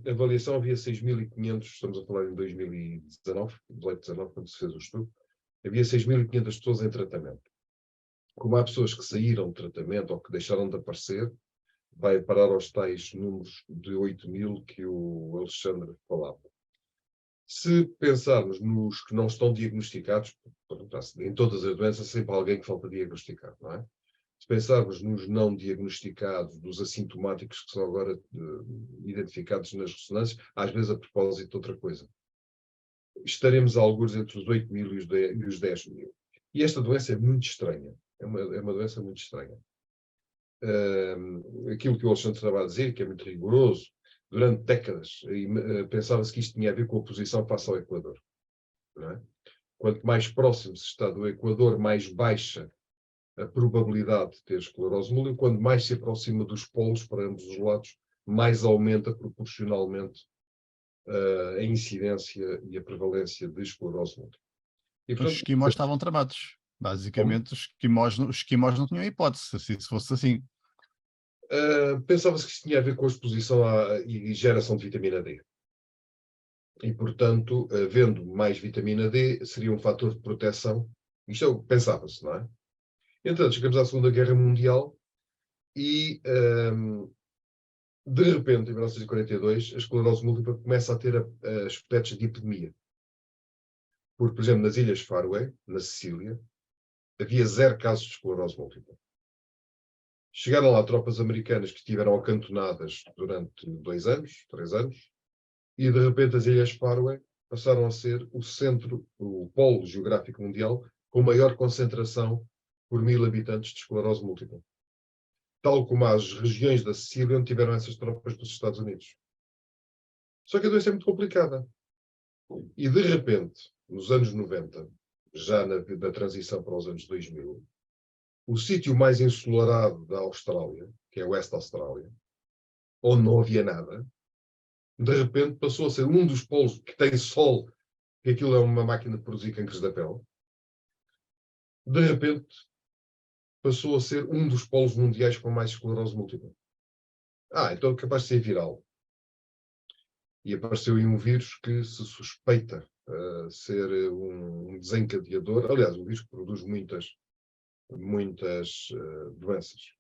avaliação havia 6.500, estamos a falar em 2019, 2019, quando se fez o estudo, havia 6.500 pessoas em tratamento. Como há pessoas que saíram de tratamento ou que deixaram de aparecer, vai parar aos tais números de 8.000 que o Alexandre falava. Se pensarmos nos que não estão diagnosticados, em todas as doenças sempre há alguém que falta diagnosticar, não é? Se pensarmos nos não diagnosticados, dos assintomáticos que são agora identificados nas ressonâncias, às vezes a propósito de outra coisa, estaremos a alguns entre os 8.000 e os 10.000. E esta doença é muito estranha. É uma doença muito estranha. Aquilo que o Alexandre estava a dizer, que é muito rigoroso, durante décadas pensava-se que isto tinha a ver com a posição face ao Equador. Não é? Quanto mais próximo se está do Equador, mais baixa a probabilidade de ter esclerose múltipla. Quando mais se aproxima dos polos para ambos os lados, mais aumenta proporcionalmente a incidência e a prevalência de esclerose múltipla. E, portanto, Os esquimós estavam tramados. Basicamente, os esquimós não tinham hipótese, se fosse assim. Pensava-se que isso tinha a ver com a exposição e geração de vitamina D. E, portanto, havendo mais vitamina D, seria um fator de proteção. Isto é o que pensava-se, não é? Entretanto, chegamos à Segunda Guerra Mundial e, de repente, em 1942, a esclerose múltipla começa a ter aspectos de epidemia. Porque, por exemplo, nas Ilhas Faroé, na Sicília, havia 0 casos de esclerose múltipla. Chegaram lá tropas americanas que estiveram acantonadas durante 2 anos, 3 anos, e de repente as Ilhas Faroé passaram a ser o centro, o polo geográfico mundial com maior concentração por 1.000 habitantes de esclerose múltipla. Tal como as regiões da Sicília onde tiveram essas tropas dos Estados Unidos. Só que a doença é muito complicada. E de repente, nos anos 90, já na transição para os anos 2000, o sítio mais ensolarado da Austrália, que é o Oeste da Austrália, onde não havia nada, de repente passou a ser um dos polos que tem sol, que aquilo é uma máquina de produzir cancros da pele. De repente passou a ser um dos polos mundiais com mais esclerose múltipla. Então é capaz de ser viral. E apareceu aí um vírus que se suspeita ser um desencadeador, aliás, um vírus que produz muitas doenças.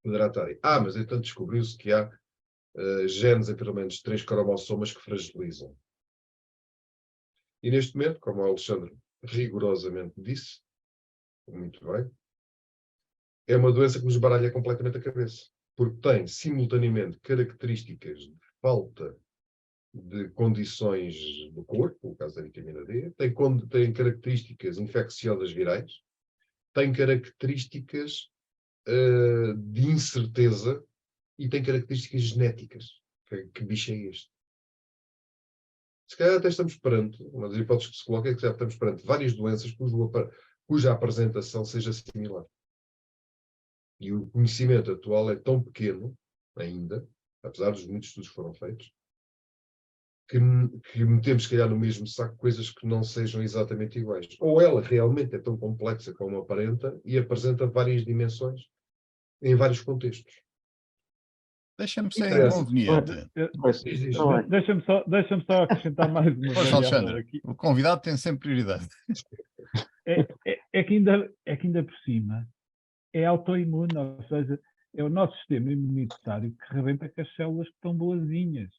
Poderá estar aí. Mas então descobriu-se que há genes em pelo menos 3 cromossomas que fragilizam. E neste momento, como o Alexandre rigorosamente disse, muito bem, é uma doença que nos baralha completamente a cabeça, porque tem simultaneamente características de falta de condições do corpo, no caso da vitamina D, tem características infecciosas virais, tem características de incerteza e tem características genéticas. Que bicho é este? Se calhar até estamos perante, uma das hipóteses que se coloca é que já estamos perante várias doenças cuja apresentação seja similar. E o conhecimento atual é tão pequeno, ainda, apesar dos muitos estudos que foram feitos, que metemos, se calhar, no mesmo saco coisas que não sejam exatamente iguais. Ou ela realmente é tão complexa como aparenta e apresenta várias dimensões em vários contextos. Deixa-me ser Parece. inconveniente. Deixa-me só acrescentar mais uma Força, variável Alexandre. aqui. O convidado tem sempre prioridade. É que ainda por cima é autoimune, ou seja, é o nosso sistema imunitário que rebenta com as células que estão boazinhas,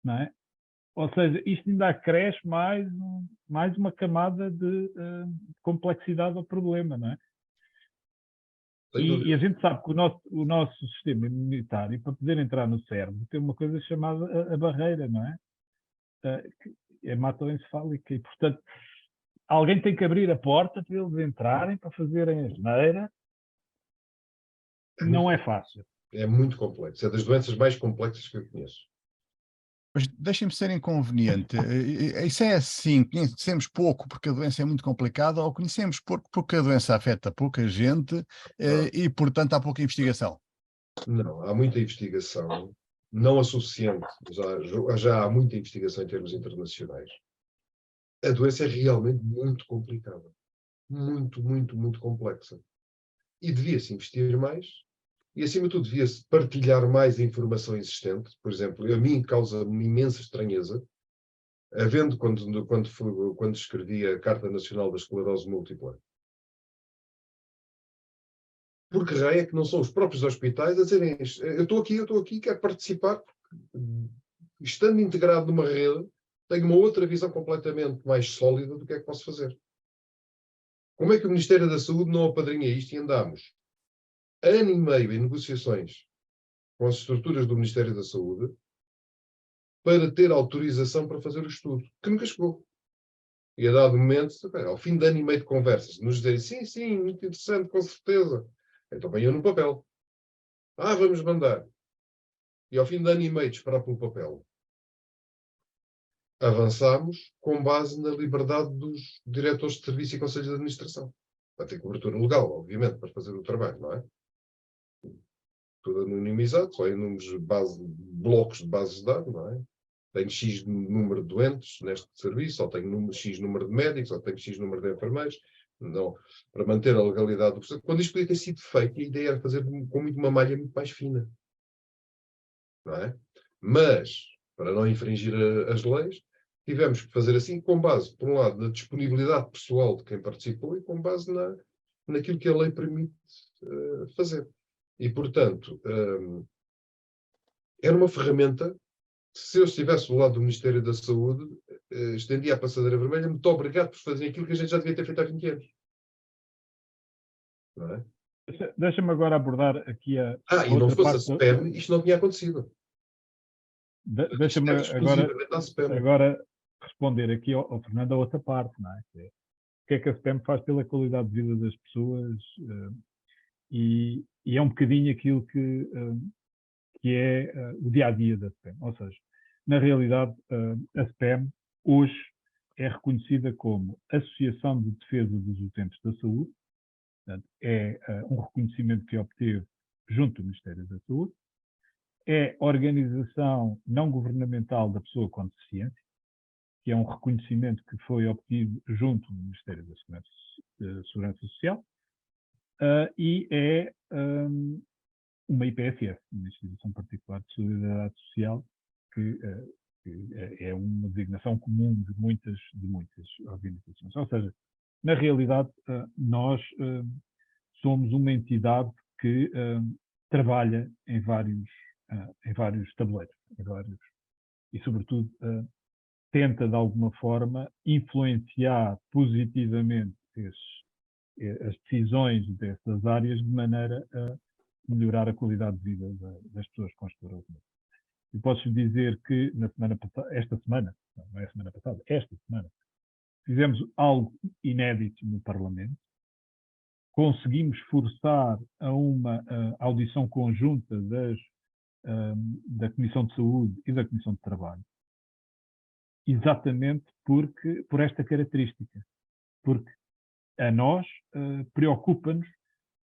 não é? Ou seja, isto ainda acresce mais uma camada de complexidade ao problema, não é? E a gente sabe que o nosso sistema imunitário, para poder entrar no cérebro, tem uma coisa chamada a barreira, não é? Que é hematoencefálica. E, portanto, alguém tem que abrir a porta para eles entrarem, para fazerem a asneira. Não é fácil. É muito complexo. É das doenças mais complexas que eu conheço. Mas deixem-me ser inconveniente. Isso é assim, conhecemos pouco porque a doença é muito complicada, ou conhecemos pouco porque a doença afeta pouca gente e, portanto, há pouca investigação? Não, há muita investigação, não a suficiente, já há muita investigação em termos internacionais. A doença é realmente muito complicada. Muito, muito, muito complexa. E devia-se investir mais, e acima de tudo devia-se partilhar mais a informação existente. Por exemplo, a mim causa-me imensa estranheza, havendo quando escrevi a Carta Nacional da Esclerose Múltipla. Porque raio é que não são os próprios hospitais a dizerem eu estou aqui, quero participar, estando integrado numa rede, tenho uma outra visão completamente mais sólida do que é que posso fazer. Como é que o Ministério da Saúde não apadrinha isto e andamos ano e meio em negociações com as estruturas do Ministério da Saúde para ter autorização para fazer o estudo, que nunca chegou. E a dado momento, ao fim de ano e meio de conversas, nos dizerem sim, muito interessante, com certeza. Então venham no papel. Vamos mandar. E ao fim de ano e meio de esperar pelo papel, avançámos com base na liberdade dos diretores de serviço e conselhos de administração. Vai ter cobertura legal, obviamente, para fazer o trabalho, não é? Tudo anonimizado, só em números de blocos de bases de dados, não é? Tenho X número de doentes neste serviço, ou tenho X número de médicos, ou tenho X número de enfermeiros. Não, para manter a legalidade do processo. Quando isto podia ter sido feito, a ideia era fazer com uma malha muito mais fina. Não é? Mas, para não infringir as leis, tivemos que fazer assim com base, por um lado, na disponibilidade pessoal de quem participou e com base naquilo que a lei permite fazer. E, portanto, era uma ferramenta que, se eu estivesse do lado do Ministério da Saúde, estendia a passadeira vermelha, muito obrigado por fazer aquilo que a gente já devia ter feito há 20 anos. Não é? Deixa-me agora abordar aqui a e não fosse a SPEM, isto não tinha acontecido. Deixa-me agora responder aqui ao Fernando a outra parte, não é? O que é que a SPEM faz pela qualidade de vida das pessoas? E é um bocadinho aquilo que é o dia-a-dia da SPEM. Ou seja, na realidade, a SPEM hoje é reconhecida como Associação de Defesa dos Utentes da Saúde. Portanto, é um reconhecimento que obteve junto do Ministério da Saúde. É Organização Não Governamental da Pessoa com Deficiência, que é um reconhecimento que foi obtido junto do Ministério da Segurança Social. E é uma IPSS, uma Instituição Particular de Solidariedade Social, que é uma designação comum de muitas organizações. Ou seja, na realidade, nós somos uma entidade que trabalha em vários tabuleiros, e, sobretudo, tenta, de alguma forma, influenciar positivamente as decisões dessas áreas de maneira a melhorar a qualidade de vida das pessoas com esclerose múltipla. E posso dizer que esta semana, fizemos algo inédito no Parlamento, conseguimos forçar a uma audição conjunta da Comissão de Saúde e da Comissão de Trabalho, exatamente por esta característica, porque a nós preocupa-nos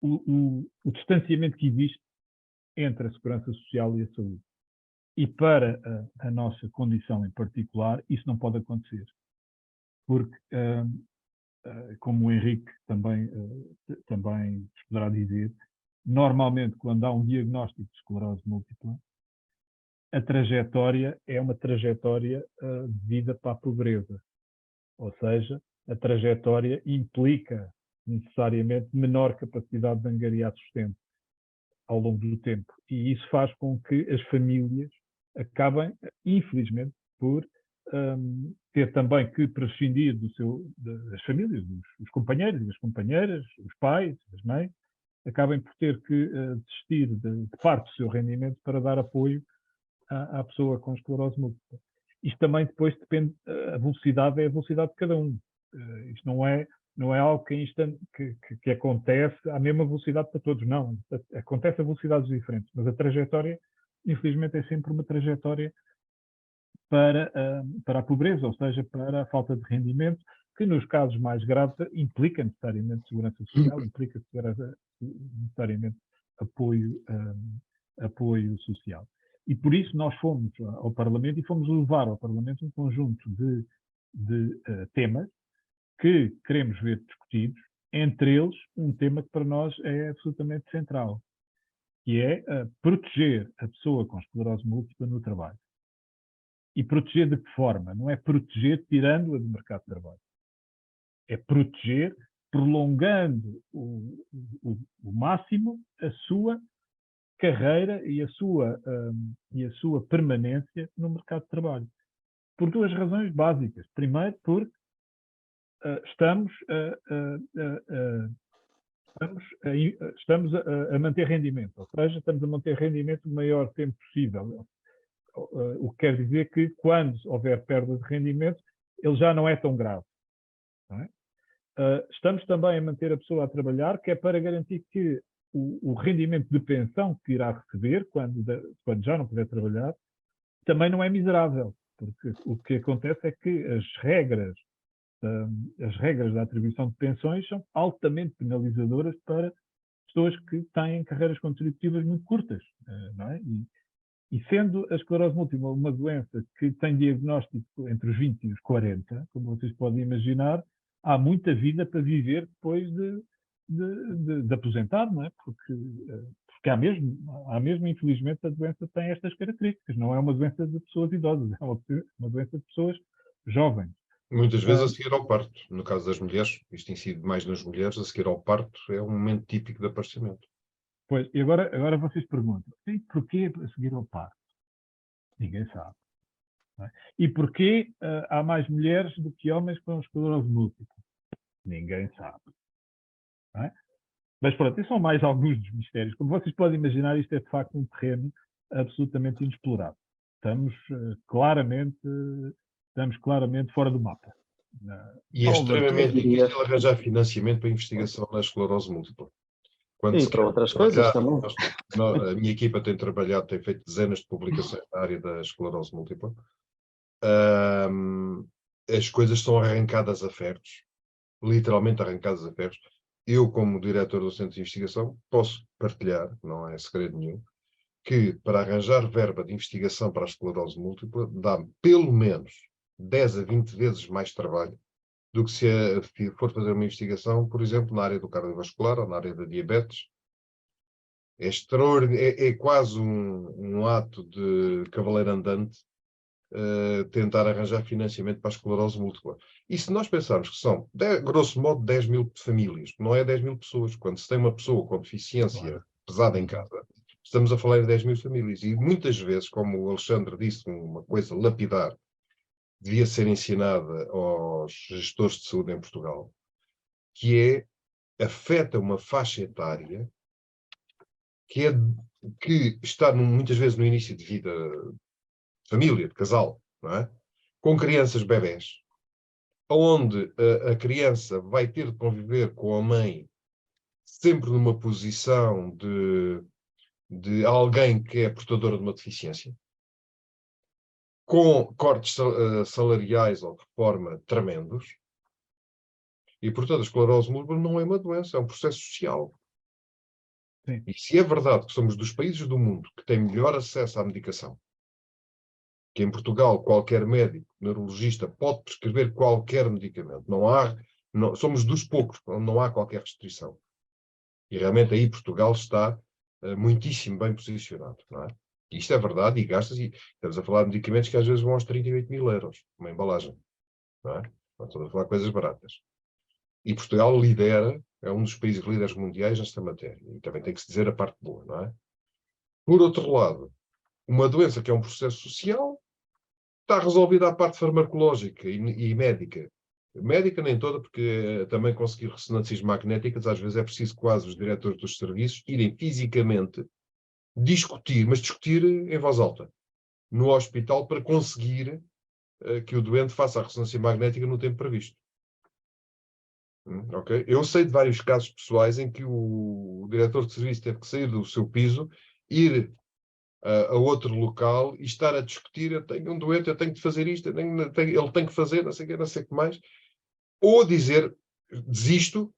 o distanciamento que existe entre a segurança social e a saúde. E para a nossa condição em particular, isso não pode acontecer. Porque, como o Henrique também poderá dizer, normalmente quando há um diagnóstico de esclerose múltipla, a trajetória é uma trajetória de vida para a pobreza. Ou seja, a trajetória implica necessariamente menor capacidade de angariar sustento ao longo do tempo. E isso faz com que as famílias acabem, infelizmente, por ter também que prescindir das famílias, dos companheiros e das companheiras, os pais, as mães, acabem por ter que desistir de parte do seu rendimento para dar apoio à pessoa com esclerose múltipla. Isto também depois depende, a velocidade é a velocidade de cada um. Isto não é algo que acontece à mesma velocidade para todos, não. Acontece a velocidades diferentes, mas a trajetória, infelizmente, é sempre uma trajetória para a pobreza, ou seja, para a falta de rendimento, que nos casos mais graves implica necessariamente segurança social, implica necessariamente apoio social. E por isso nós fomos ao Parlamento e fomos levar ao Parlamento um conjunto de temas que queremos ver discutidos, entre eles um tema que para nós é absolutamente central, que é proteger a pessoa com esclerose múltipla no trabalho. E proteger de que forma? Não é proteger tirando-a do mercado de trabalho. É proteger prolongando o máximo a sua carreira e a sua permanência no mercado de trabalho. Por duas razões básicas. Primeiro, porque estamos a manter rendimento, ou seja, estamos a manter rendimento o maior tempo possível. O que quer dizer que, quando houver perda de rendimento, ele já não é tão grave. Não é? Estamos também a manter a pessoa a trabalhar, que é para garantir que o rendimento de pensão que irá receber, quando já não puder trabalhar, também não é miserável. Porque o que acontece é que as regras da atribuição de pensões são altamente penalizadoras para pessoas que têm carreiras contributivas muito curtas. Não é? E sendo a esclerose múltipla uma doença que tem diagnóstico entre os 20 e os 40, como vocês podem imaginar, há muita vida para viver depois de aposentar, não é? Porque há mesmo, infelizmente, a doença tem estas características. Não é uma doença de pessoas idosas, é uma doença de pessoas jovens. Muitas vezes a seguir ao parto. No caso das mulheres, isto incide mais nas mulheres, a seguir ao parto é um momento típico de aparecimento. Pois, e agora vocês perguntam, e porquê a seguir ao parto? Ninguém sabe. Não é? E porquê há mais mulheres do que homens com esclerose múltipla? Ninguém sabe. Não é? Mas pronto, esses são mais alguns dos mistérios. Como vocês podem imaginar, isto é de facto um terreno absolutamente inexplorado. Estamos claramente fora do mapa. E é extremamente difícil arranjar financiamento para investigação na esclerose múltipla. E para outras coisas também. A minha equipa tem feito dezenas de publicações na área da esclerose múltipla. As coisas são arrancadas a ferros, literalmente arrancadas a ferros. Eu, como diretor do Centro de Investigação, posso partilhar, não é segredo nenhum, que para arranjar verba de investigação para a esclerose múltipla dá pelo menos 10 a 20 vezes mais trabalho do que se for fazer uma investigação, por exemplo, na área do cardiovascular ou na área da diabetes. É extraordinário, é quase um ato de cavaleiro andante tentar arranjar financiamento para a esclerose múltipla. E se nós pensarmos que são, grosso modo, 10 mil famílias, não é 10 mil pessoas. Quando se tem uma pessoa com deficiência pesada em casa, estamos a falar de 10 mil famílias. E muitas vezes, como o Alexandre disse, uma coisa lapidar, devia ser ensinada aos gestores de saúde em Portugal, que afeta uma faixa etária que está muitas vezes no início de vida de família, de casal, não é? Com crianças bebés, onde a criança vai ter de conviver com a mãe sempre numa posição de alguém que é portador de uma deficiência, com cortes salariais ou de reforma tremendos, e, portanto, a esclerose múltipla não é uma doença, é um processo social. Sim. E se é verdade que somos dos países do mundo que têm melhor acesso à medicação, que em Portugal qualquer médico, neurologista, pode prescrever qualquer medicamento, somos dos poucos onde não há qualquer restrição. E realmente aí Portugal está muitíssimo bem posicionado, não é? Isto é verdade, e gasta-se, estamos a falar de medicamentos que às vezes vão aos 38.000 euros, uma embalagem, não é? Não estamos a falar de coisas baratas. E Portugal lidera, é um dos países líderes mundiais nesta matéria. E também tem que se dizer a parte boa, não é? Por outro lado, uma doença que é um processo social, está resolvida a parte farmacológica e médica. Médica nem toda, porque também conseguir ressonâncias magnéticas, às vezes é preciso quase os diretores dos serviços irem fisicamente discutir, mas discutir em voz alta, no hospital, para conseguir que o doente faça a ressonância magnética no tempo previsto. Okay? Eu sei de vários casos pessoais em que o diretor de serviço teve que sair do seu piso, ir a outro local e estar a discutir: eu tenho um doente, eu tenho de fazer isto, ele tem que fazer, não sei o que, não sei o que mais. Ou dizer: desisto,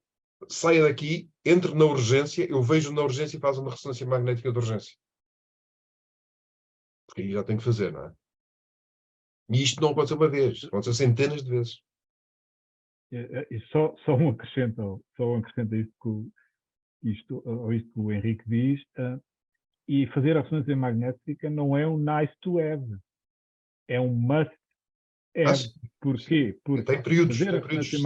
saia daqui, entre na urgência, eu vejo na urgência e faço uma ressonância magnética de urgência. Porque aí já tenho que fazer, não é? E isto não aconteceu uma vez, aconteceu centenas de vezes. E só um acrescento a isto que o Henrique diz, e fazer a ressonância magnética não é um nice to have, é um must have. Porquê? Porque tem períodos fazer a ressonância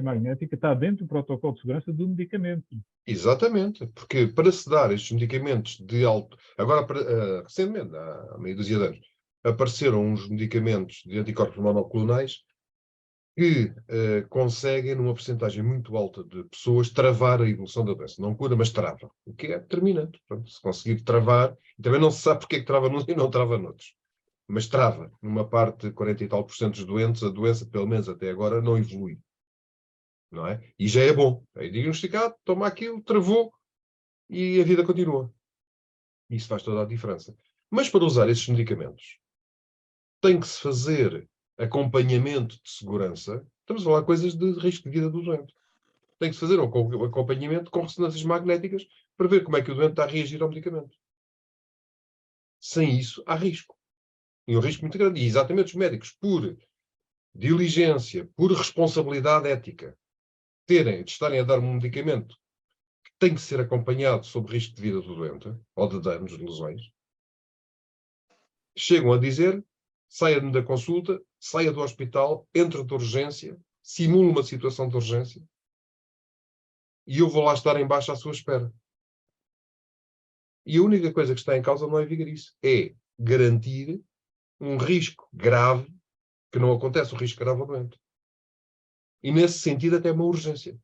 magnética está dentro do protocolo de segurança do medicamento. Exatamente, porque para se dar estes medicamentos de alto... Agora, recentemente, há meia dúzia de anos, apareceram uns medicamentos de anticorpos monoclonais que conseguem, numa percentagem muito alta de pessoas, travar a evolução da doença. Não cura, mas trava. O que é determinante. Portanto, se conseguir travar, também não se sabe porque é que trava nos e não trava noutros. Mas trava. Numa parte, 40 e tal % dos doentes, a doença, pelo menos até agora, não evolui. Não é? E já é bom. É diagnosticado, toma aquilo, travou e a vida continua. Isso faz toda a diferença. Mas para usar esses medicamentos, tem que se fazer acompanhamento de segurança. Estamos a falar de coisas de risco de vida do doente. Tem que se fazer um acompanhamento com ressonâncias magnéticas para ver como é que o doente está a reagir ao medicamento. Sem isso, há risco. E um risco muito grande. E exatamente os médicos, por diligência, por responsabilidade ética, de estarem a dar um medicamento que tem que ser acompanhado sob risco de vida do doente, ou de danos, de lesões, chegam a dizer: saia da consulta, saia do hospital, entre de urgência, simule uma situação de urgência e eu vou lá estar em baixo à sua espera. E a única coisa que está em causa não é vigarice, é garantir um risco grave, que não acontece o risco grave ao doente. E nesse sentido até uma urgência.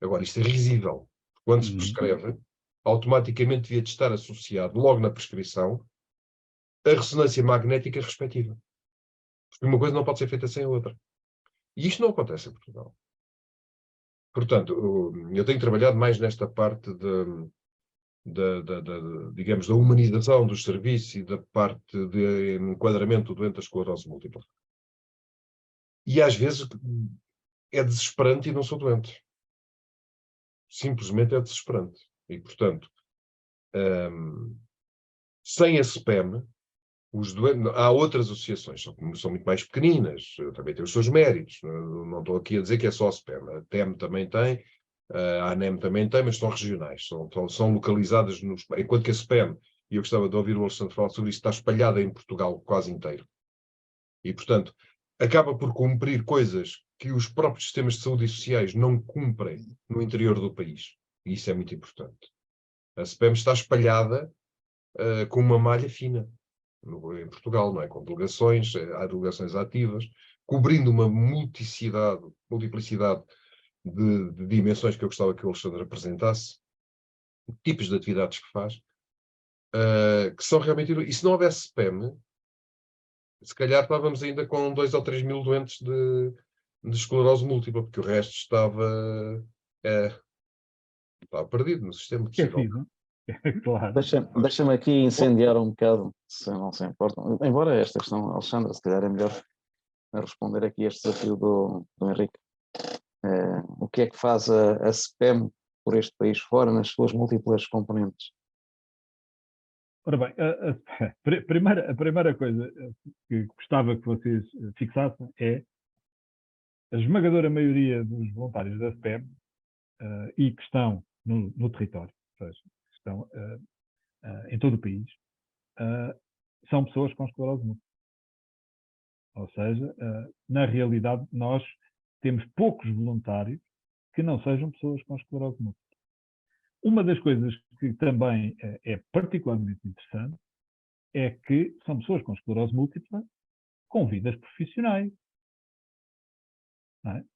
Agora, isto é risível. Quando se prescreve, automaticamente devia de estar associado, logo na prescrição, a ressonância magnética respectiva. Porque uma coisa não pode ser feita sem a outra. E isto não acontece em Portugal. Portanto, eu tenho trabalhado mais nesta parte digamos, da humanização dos serviços e da parte de enquadramento do doente da esclerose múltipla. E às vezes é desesperante e não sou doente. Simplesmente é desesperante. E, portanto, sem a SPEM, há outras associações, são muito mais pequeninas, também têm os seus méritos. Não estou aqui a dizer que é só a SPEM. A TEM também tem, a ANEM também tem, mas são regionais, são localizadas enquanto que a SPEM, e eu gostava de ouvir o Alexandre falar sobre isso, está espalhada em Portugal quase inteiro. E, portanto, acaba por cumprir coisas que os próprios sistemas de saúde e sociais não cumprem no interior do país. E isso é muito importante. A SPEM está espalhada com uma malha fina em Portugal, não é? Com delegações, há delegações ativas, cobrindo uma multiplicidade de dimensões que eu gostava que o Alexandre apresentasse, tipos de atividades que faz, que são realmente... E se não houvesse SPEM, se calhar estávamos ainda com 2 ou 3 mil doentes de esclerose múltipla, porque o resto estava perdido no sistema, possivelmente. Esquecido. Claro. Deixa-me aqui incendiar um bocado, se não se importa. Embora esta questão, Alexandre, se calhar é melhor responder aqui a este desafio do Henrique. O que é que faz a CPEM por este país fora, nas suas múltiplas componentes? Ora bem, a primeira coisa que gostava que vocês fixassem é a esmagadora maioria dos voluntários da CPEM e que estão no território, ou seja, que estão em todo o país, são pessoas com esclerose múltipla. Ou seja, na realidade, nós temos poucos voluntários que não sejam pessoas com esclerose múltipla. Uma das coisas que também é particularmente interessante é que são pessoas com esclerose múltipla com vidas profissionais.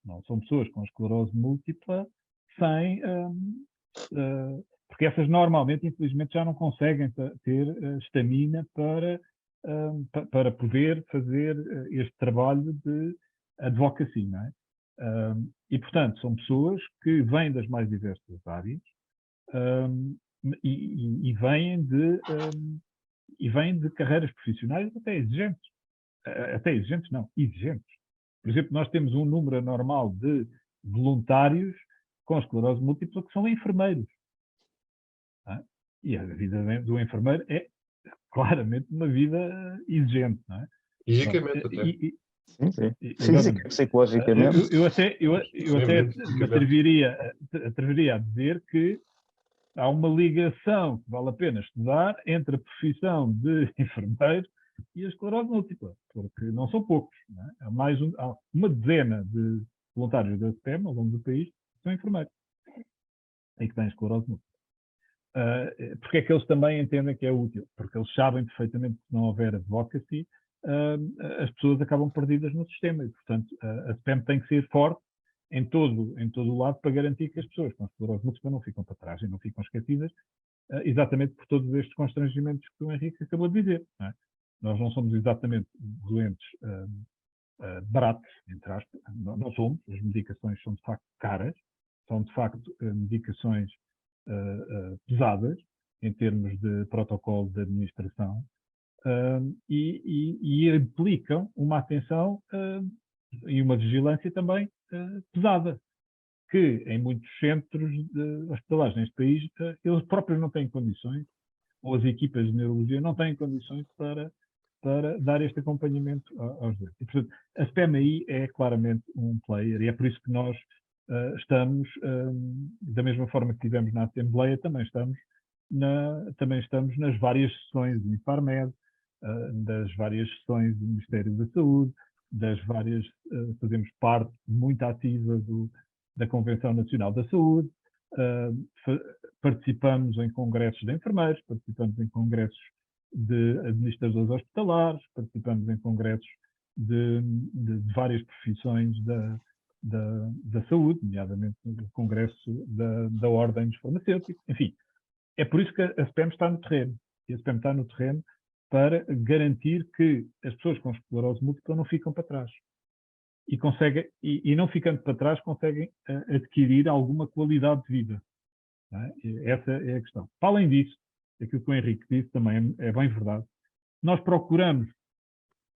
Não são pessoas com esclerose múltipla sem... porque essas normalmente, infelizmente, já não conseguem ter estamina para poder fazer este trabalho de advocacy, não é? E, portanto, são pessoas que vêm das mais diversas áreas e vêm de carreiras profissionais até exigentes. Até exigentes, não, exigentes. Por exemplo, nós temos um número anormal de voluntários com esclerose múltipla que são enfermeiros. E a vida do enfermeiro é claramente uma vida exigente, não é? Fisicamente até. Sim. Física, psicologicamente. Eu até me atreveria a dizer que há uma ligação que vale a pena estudar entre a profissão de enfermeiro e a esclerose múltipla, porque não são poucos. Não é? Há uma dezena de voluntários da CPEM ao longo do país que são enfermeiros e que têm esclerose múltipla. Porque é que eles também entendem que é útil? Porque eles sabem perfeitamente que se não houver advocacy, as pessoas acabam perdidas no sistema e, portanto, a CPEM tem que ser forte em todo o lado para garantir que as pessoas com esclerose múltipla não ficam para trás e não ficam esquecidas, exatamente por todos estes constrangimentos que o Henrique acabou de dizer. Não é? Nós não somos exatamente doentes baratos, entre aspas, não somos, as medicações são de facto caras, são de facto medicações pesadas em termos de protocolo de administração e implicam uma atenção e uma vigilância também pesada, que em muitos centros hospitalares neste país eles próprios não têm condições, ou as equipas de neurologia não têm condições para dar este acompanhamento aos doentes. E, portanto, a CPEM é claramente um player e é por isso que nós estamos, da mesma forma que estivemos na Assembleia, também estamos nas várias sessões do Infarmed, das várias sessões do Ministério da Saúde, fazemos parte muito ativa da Convenção Nacional da Saúde, participamos em congressos de enfermeiros, participamos em congressos de administradores hospitalares, participamos em congressos de várias profissões da saúde, nomeadamente no congresso da Ordem dos Farmacêuticos, enfim. É por isso que a CPEM está no terreno. E a CPEM está no terreno para garantir que as pessoas com esclerose múltipla não ficam para trás. E não ficando para trás, conseguem adquirir alguma qualidade de vida. Não é? Essa é a questão. Para além disso, aquilo que o Henrique disse também é bem verdade. Nós procuramos,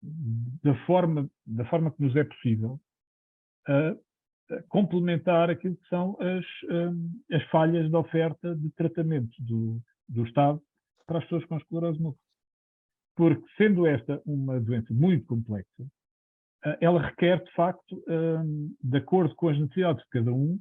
da forma que nos é possível, complementar aquilo que são as falhas de oferta de tratamento do Estado para as pessoas com esclerose múltipla. Porque, sendo esta uma doença muito complexa, ela requer, de facto, de acordo com as necessidades de cada um,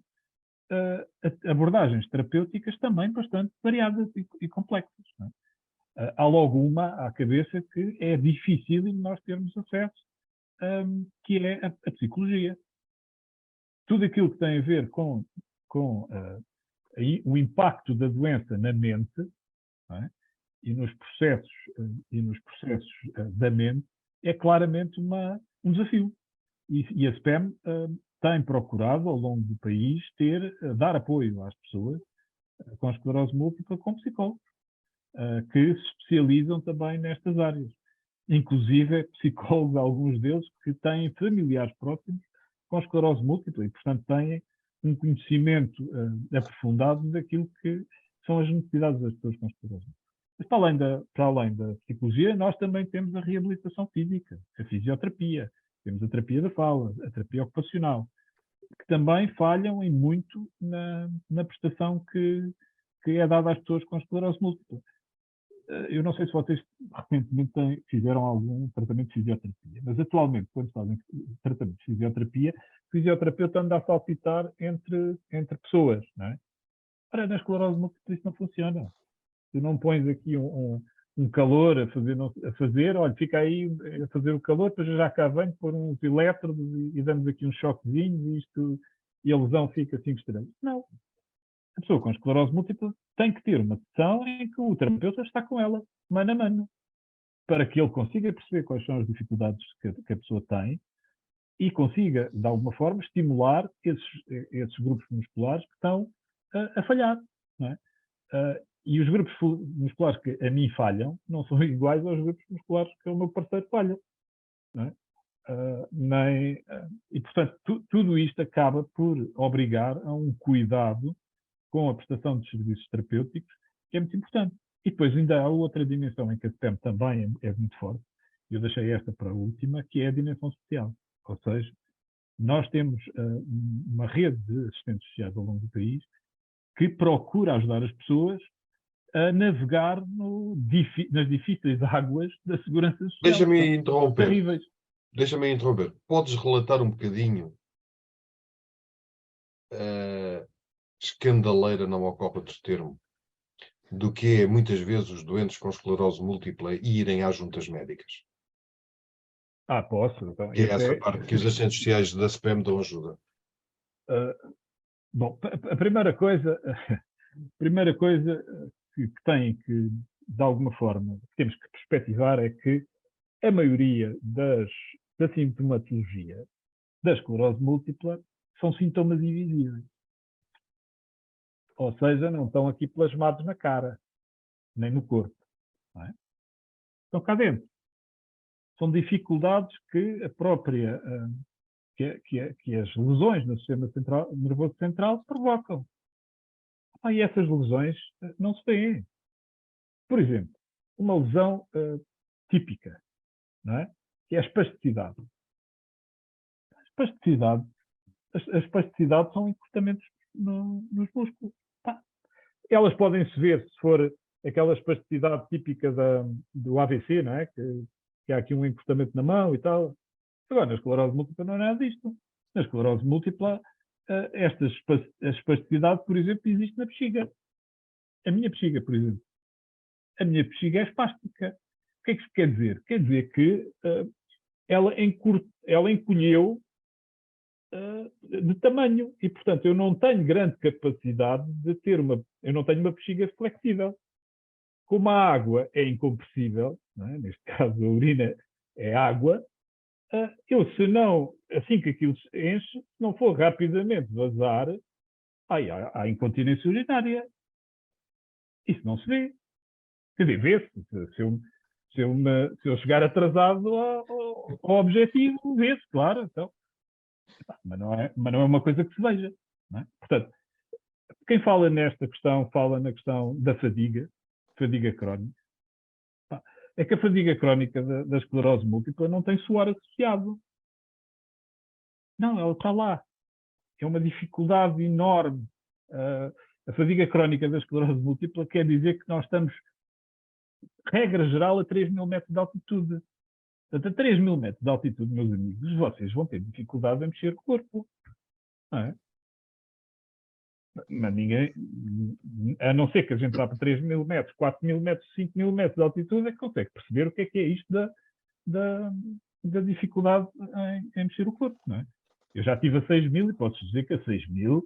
abordagens terapêuticas também bastante variadas e complexas. Não é? Há logo uma à cabeça que é difícil de nós termos acesso, que é a psicologia. Tudo aquilo que tem a ver com o impacto da doença na mente, não é? e nos processos da mente, é claramente um desafio. E a CPEM tem procurado, ao longo do país, dar apoio às pessoas com esclerose múltipla com psicólogos, que se especializam também nestas áreas. Inclusive, psicólogos, alguns deles, que têm familiares próximos com esclerose múltipla e, portanto, têm um conhecimento aprofundado daquilo que são as necessidades das pessoas com esclerose múltipla. Mas, para além da psicologia, nós também temos a reabilitação física, a fisioterapia, temos a terapia da fala, a terapia ocupacional, que também falham em muito na prestação que é dada às pessoas com esclerose múltipla. Eu não sei se vocês recentemente fizeram algum tratamento de fisioterapia, mas atualmente, quando fazem tratamento de fisioterapia, o fisioterapeuta anda a saltitar entre pessoas, não é? Ora, na esclerose múltipla isso não funciona. Tu não pões aqui um calor a fazer, olha, fica aí a fazer o calor, depois eu já cá venho pôr uns elétrodos e damos aqui uns choquezinhos e a lesão fica 5 estrelas. Não. A pessoa com esclerose múltipla tem que ter uma sessão em que o terapeuta está com ela, mano a mano, para que ele consiga perceber quais são as dificuldades que a pessoa tem e consiga, de alguma forma, estimular esses grupos musculares que estão a falhar. Não é? E os grupos musculares que a mim falham não são iguais aos grupos musculares que o meu parceiro falha. Não é? E, portanto, tudo isto acaba por obrigar a um cuidado com a prestação de serviços terapêuticos, que é muito importante. E depois ainda há outra dimensão em que a SPEM também é muito forte, eu deixei esta para a última, que é a dimensão social. Ou seja, nós temos uma rede de assistentes sociais ao longo do país que procura ajudar as pessoas a navegar nas difíceis águas da segurança social. Deixa-me interromper. Terríveis. Deixa-me interromper. Podes relatar um bocadinho escandaleira, não ocorre outro termo, do que é muitas vezes os doentes com esclerose múltipla irem às juntas médicas? Posso. Então, Que é essa parte que os assistentes sociais da SPEM dão ajuda. Bom, a primeira coisa que tem que, de alguma forma, que temos que perspectivar é que a maioria da sintomatologia da esclerose múltipla são sintomas invisíveis. Ou seja, não estão aqui plasmados na cara, nem no corpo. Não é? Estão cá dentro. São dificuldades que a própria, que as lesões no sistema nervoso central provocam. E essas lesões não se têm. Por exemplo, uma lesão típica, não é? Que é a espasticidade. As espasticidades são encurtamentos nos músculos. Elas podem se ver se for aquela espasticidade típica do AVC, não é? Que há aqui um encurtamento na mão e tal. Agora, na esclerose múltipla não é nada disto. Na esclerose múltipla, esta espasticidade, por exemplo, existe na bexiga. A minha bexiga, por exemplo. A minha bexiga é espástica. O que é que isso quer dizer? Quer dizer que ela encolheu de tamanho e, portanto, eu não tenho grande capacidade de ter eu não tenho uma bexiga flexível. Como a água é incompressível, não é? Neste caso a urina é água, se não, assim que aquilo se enche, se não for rapidamente vazar, há incontinência urinária. Isso não se vê. Quer dizer, vê-se. Se eu chegar atrasado ao objetivo, vê-se, claro. Então, mas não é uma coisa que se veja. Não é? Portanto, quem fala nesta questão, fala na questão da fadiga crónica. É que a fadiga crónica da esclerose múltipla não tem suor associado. Não, ela está lá. É uma dificuldade enorme. A fadiga crónica da esclerose múltipla quer dizer que nós estamos, regra geral, a 3.000 metros de altitude. Portanto, a 3.000 metros de altitude, meus amigos, vocês vão ter dificuldade em mexer o corpo. Não é? Mas ninguém, a não ser que a gente vá para 3.000 metros, 4.000 metros, 5.000 metros de altitude, é que consegue perceber o que é isto da dificuldade em mexer o corpo. Não é? Eu já estive a 6.000 e posso dizer que a 6.000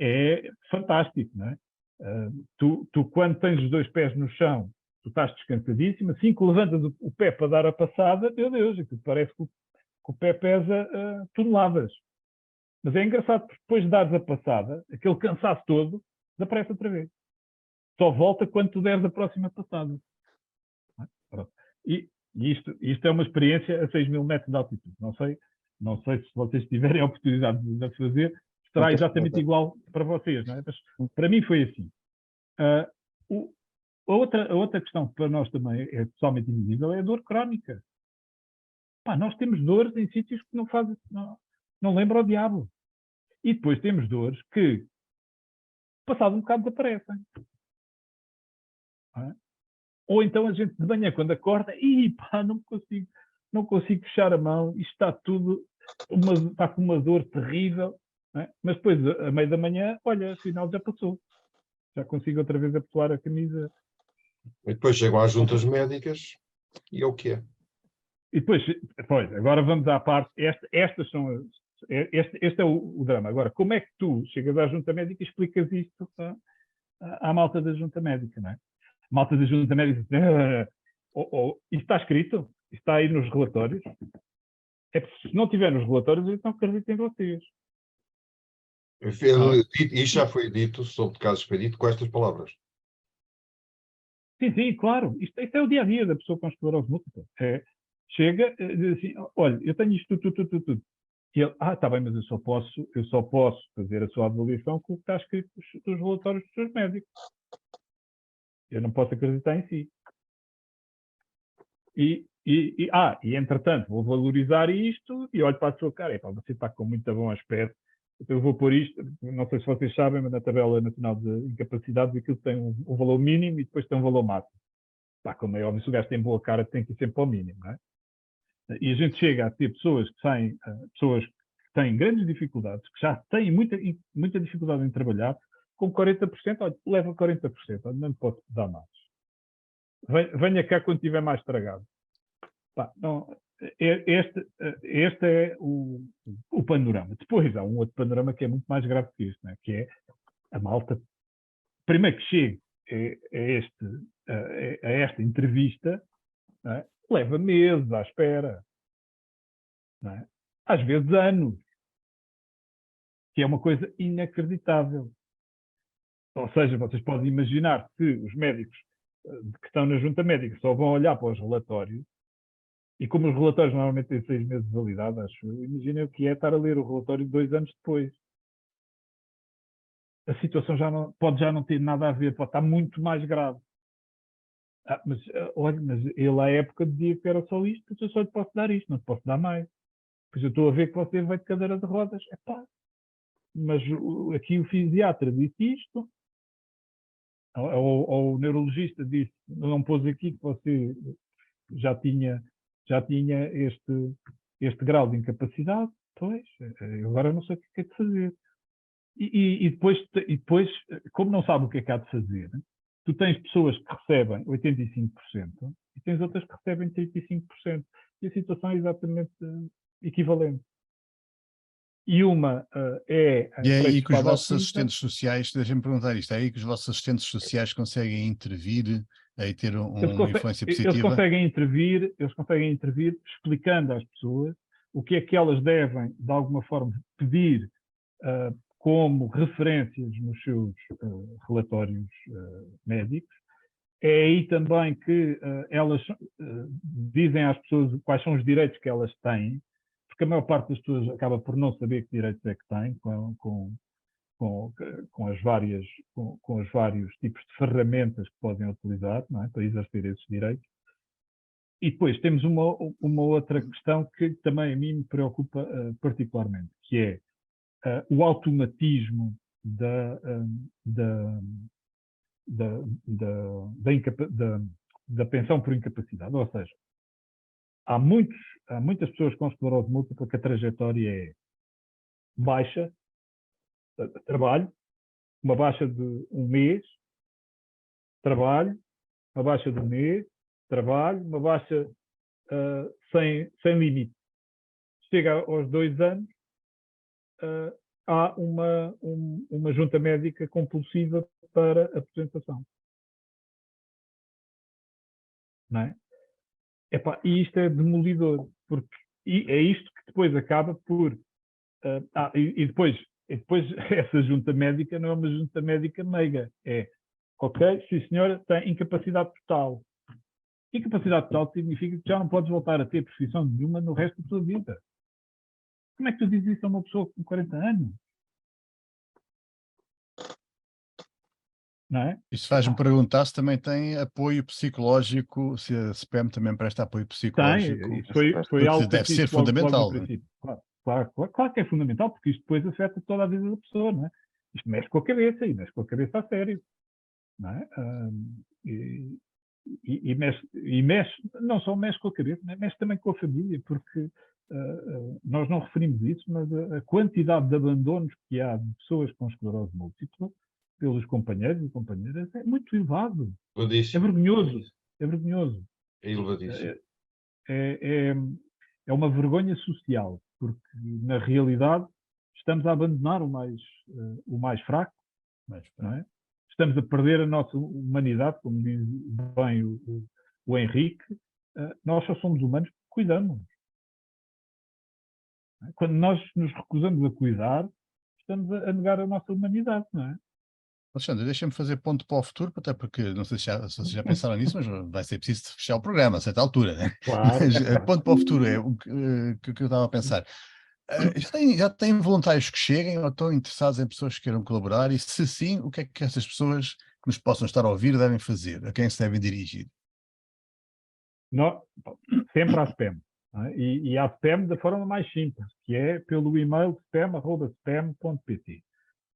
é fantástico. Não é? Tu, quando tens os dois pés no chão, tu estás descansadíssimo, assim que levantas o pé para dar a passada, meu Deus, parece que o pé pesa toneladas. Mas é engraçado, porque depois de dares a passada, aquele cansaço todo desaparece outra vez. Só volta quando tu deres a próxima passada. E isto é uma experiência a 6.000 metros de altitude. Não sei Não sei se vocês tiverem a oportunidade de a fazer, será exatamente igual para vocês, não é? Mas para mim foi assim. A outra questão que para nós também é totalmente invisível é a dor crónica. Pá, nós temos dores em sítios que não lembram o diabo. E depois temos dores que, passado um bocado, desaparecem. Não é? Ou então a gente de manhã, quando acorda, não consigo fechar a mão, isto está tudo, está com uma dor terrível. Não é? Mas depois, a meio da manhã, olha, afinal já passou. Já consigo outra vez apelar a camisa. E depois chegam às juntas médicas e é o que é. E depois, pois, agora vamos à parte, estas são este é o drama. Agora, como é que tu chegas à junta médica e explicas isto à malta da junta médica, não é? A malta da junta médica diz, isto está escrito? Isto está aí nos relatórios? Se não tiver nos relatórios, então acredito em vocês. Isto já foi dito, sobre casos foi dito com estas palavras. Sim, claro. Isto é o dia a dia da pessoa com esclerose múltipla. Chega e diz assim: olha, eu tenho isto, tudo. E ele, está bem, mas eu só posso fazer a sua avaliação com o que está escrito nos relatórios dos seus médicos. Eu não posso acreditar em si. E entretanto, vou valorizar isto e olho para a sua cara. Você está com muito bom aspecto. Eu vou pôr isto, não sei se vocês sabem, mas na tabela nacional de incapacidades aquilo tem um valor mínimo e depois tem um valor máximo. Como é óbvio, se o gajo tem boa cara, tem que ir sempre ao mínimo, não é? E a gente chega a ter pessoas que têm grandes dificuldades, que já têm muita dificuldade em trabalhar, com 40%, olha, leva 40%, olha, não pode dar mais. Venha cá quando estiver mais estragado. Este é o panorama. Depois há um outro panorama que é muito mais grave que este, né? Que é a malta, primeiro que chegue a esta entrevista, né? Leva meses à espera, né? Às vezes anos, que é uma coisa inacreditável. Ou seja, vocês podem imaginar que os médicos que estão na junta médica só vão olhar para os relatórios. E como os relatórios normalmente têm 6 meses de validade, imaginem o que é estar a ler o relatório 2 anos depois. A situação pode já não ter nada a ver, pode estar muito mais grave. Mas ele à época dizia que era só isto, pois eu só lhe posso dar isto, não te posso dar mais. Pois eu estou a ver que você vai de cadeira de rodas. Mas aqui o fisiatra disse isto, ou o neurologista disse, não pôs aqui que você já tinha este grau de incapacidade, pois, agora não sei o que é de fazer. E depois, como não sabe o que é que há de fazer, tu tens pessoas que recebem 85% e tens outras que recebem 35%. E a situação é exatamente equivalente. E uma é... E é aí que os vossos assistentes sociais, deixem-me perguntar isto, é aí que os vossos assistentes sociais conseguem intervir e ter uma influência positiva? Eles conseguem intervir explicando às pessoas o que é que elas devem, de alguma forma, pedir como referências nos seus relatórios médicos. É aí também que elas dizem às pessoas quais são os direitos que elas têm, porque a maior parte das pessoas acaba por não saber que direitos é que têm com os vários tipos de ferramentas que podem utilizar, não é, para exercer esses direitos. E depois temos uma outra questão que também a mim me preocupa particularmente, que é o automatismo da pensão por incapacidade. Ou seja, há muitas pessoas com esclerose múltipla que a trajetória é baixa, trabalho, uma baixa de um mês, trabalho, uma baixa de um mês, trabalho, uma baixa sem limite. Chega aos 2 anos, há uma junta médica compulsiva para a aposentação. Não é? E isto é demolidor, porque é isto que depois acaba por... E depois essa junta médica não é uma junta médica meiga. É, ok, sim senhora, tem incapacidade total. Incapacidade total significa que já não podes voltar a ter profissão nenhuma no resto da tua vida. Como é que tu dizes isso a uma pessoa com 40 anos? Não é? Isto faz-me perguntar se também tem apoio psicológico, se a SPEM também presta apoio psicológico, Tem, isso foi porque algo que eu deve ser disse logo no fundamental, não é? princípio. Claro que é fundamental, porque isto depois afeta toda a vida da pessoa, não é? Isto mexe com a cabeça, e mexe com a cabeça a sério, não é? Mexe, não só mexe com a cabeça, mexe também com a família, porque nós não referimos isso, mas a quantidade de abandonos que há de pessoas com esclerose múltipla pelos companheiros e companheiras é muito elevado. É Elevadíssimo. vergonhoso. É vergonhoso. É elevadíssimo. É uma vergonha social, porque na realidade estamos a abandonar o mais fraco, não é? Estamos a perder a nossa humanidade, como diz bem o Henrique. Nós só somos humanos porque cuidamos. Quando nós nos recusamos a cuidar, estamos a negar a nossa humanidade, não é? Alexandre, deixa-me fazer ponto para o futuro, até porque não sei se vocês já pensaram nisso, mas vai ser preciso fechar o programa a certa altura, né? Claro. Mas, ponto para o futuro é o que eu estava a pensar. Já tem voluntários que cheguem ou estão interessados em pessoas que queiram colaborar? E se sim, o que é que essas pessoas que nos possam estar a ouvir devem fazer? A quem se devem dirigir? Sempre à SPEM. É? E à SPEM da forma mais simples, que é pelo e-mail spam@spam.pt.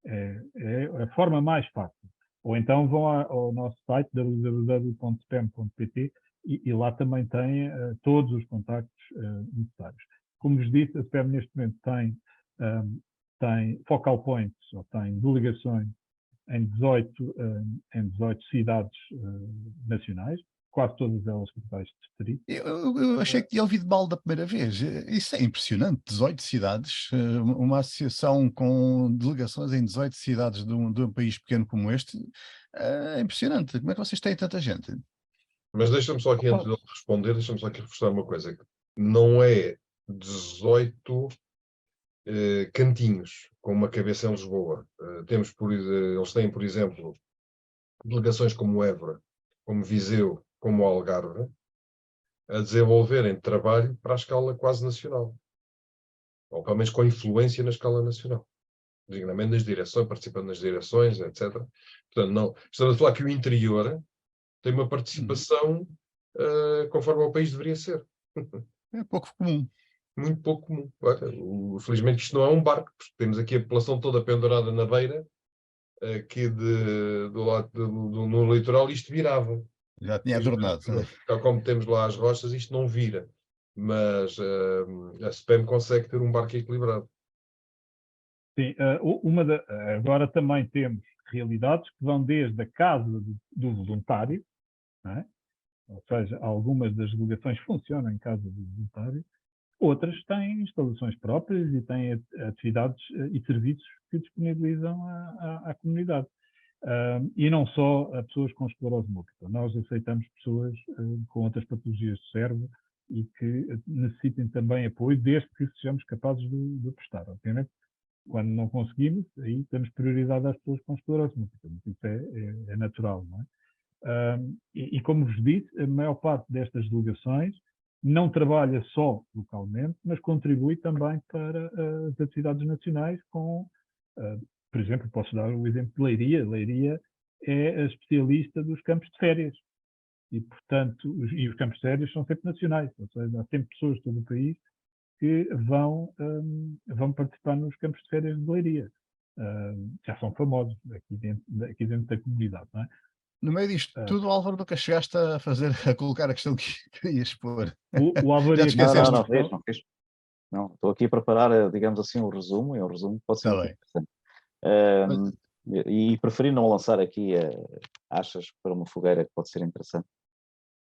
É a forma mais fácil. Ou então vão ao nosso site www.spam.pt e lá também tem todos os contactos necessários. Como vos disse, a SPEM neste momento tem focal points, ou tem delegações em 18 cidades nacionais, quase todas elas capitais de distrito. Eu achei que tinha ouvido mal da primeira vez. Isso é impressionante. 18 cidades, uma associação com delegações em 18 cidades de um país pequeno como este, é impressionante. Como é que vocês têm tanta gente? Mas deixa-me só aqui, antes de ele responder, deixa-me só aqui reforçar uma coisa. Que não é 18 cantinhos com uma cabeça em Lisboa. Eles têm, por exemplo, delegações como Évora, como Viseu, como Algarve, a desenvolverem trabalho para a escala quase nacional. Ou pelo menos com influência na escala nacional. Dignamente nas direções, participando nas direções, etc. Portanto, não. Estamos a falar que o interior tem uma participação conforme o país deveria ser. É pouco comum. Muito pouco comum. Felizmente isto não é um barco, porque temos aqui a população toda pendurada na beira, aqui do lado no litoral, isto virava. Já tinha adornado. Tal como temos lá as rochas, isto não vira. Mas a SPEM consegue ter um barco equilibrado. Sim, agora também temos realidades que vão desde a casa do voluntário, não é? Ou seja, algumas das delegações funcionam em casa do voluntário, outras têm instalações próprias e têm atividades e serviços que disponibilizam à comunidade. E não só a pessoas com esclerose múltipla. Nós aceitamos pessoas com outras patologias do cérebro e que necessitem também apoio, desde que sejamos capazes de prestar. Obviamente, quando não conseguimos, aí temos prioridade às pessoas com esclerose múltipla. Isso é natural, não é? E como vos disse, a maior parte destas delegações não trabalha só localmente, mas contribui também para as atividades nacionais com, por exemplo, posso dar o exemplo de Leiria. Leiria é a especialista dos campos de férias e, portanto, os campos de férias são sempre nacionais, ou seja, há sempre pessoas de todo o país que vão participar nos campos de férias de Leiria. Já são famosos aqui dentro da comunidade, não é? No meio disto tudo, Álvaro, nunca chegaste a colocar a questão que querias pôr. O Álvaro Já te esqueceste? Não fiz. Não, estou aqui a preparar, digamos assim, um resumo, e um resumo pode ser muito interessante. E preferi não lançar aqui achas para uma fogueira que pode ser interessante,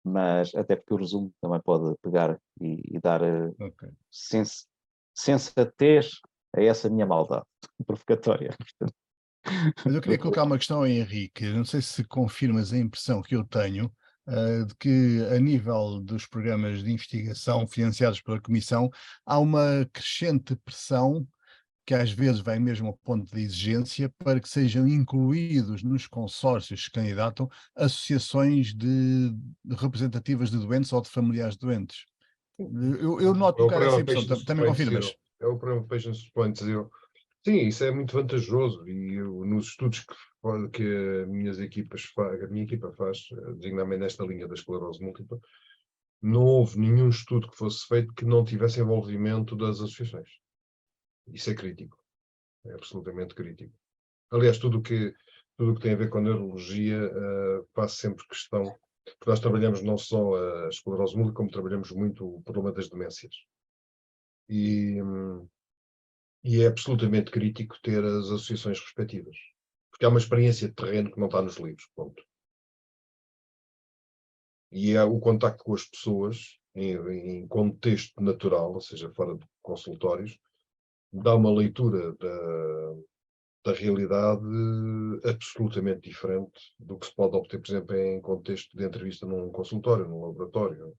mas até porque o resumo também pode pegar e dar sensatez a essa minha maldade provocatória. Mas eu queria colocar uma questão ao Henrique. Não sei se confirmas a impressão que eu tenho de que, a nível dos programas de investigação financiados pela Comissão, há uma crescente pressão, que às vezes vai mesmo ao ponto de exigência, para que sejam incluídos nos consórcios que candidatam associações representativas de doentes ou de familiares doentes. Eu noto um bocado essa impressão. Também confirmas? É o programa Patients Point Zero. Sim, isso é muito vantajoso e nos estudos que a minha equipa faz, designadamente nesta linha da esclerose múltipla, não houve nenhum estudo que fosse feito que não tivesse envolvimento das associações. Isso é crítico. É absolutamente crítico. Aliás, tudo o que tem a ver com a neurologia, faço sempre questão, porque nós trabalhamos não só a esclerose múltipla, como trabalhamos muito o problema das demências. E é absolutamente crítico ter as associações respectivas. Porque há uma experiência de terreno que não está nos livros, ponto. E é o contacto com as pessoas, em contexto natural, ou seja, fora de consultórios, dá uma leitura da realidade absolutamente diferente do que se pode obter, por exemplo, em contexto de entrevista num consultório, num laboratório.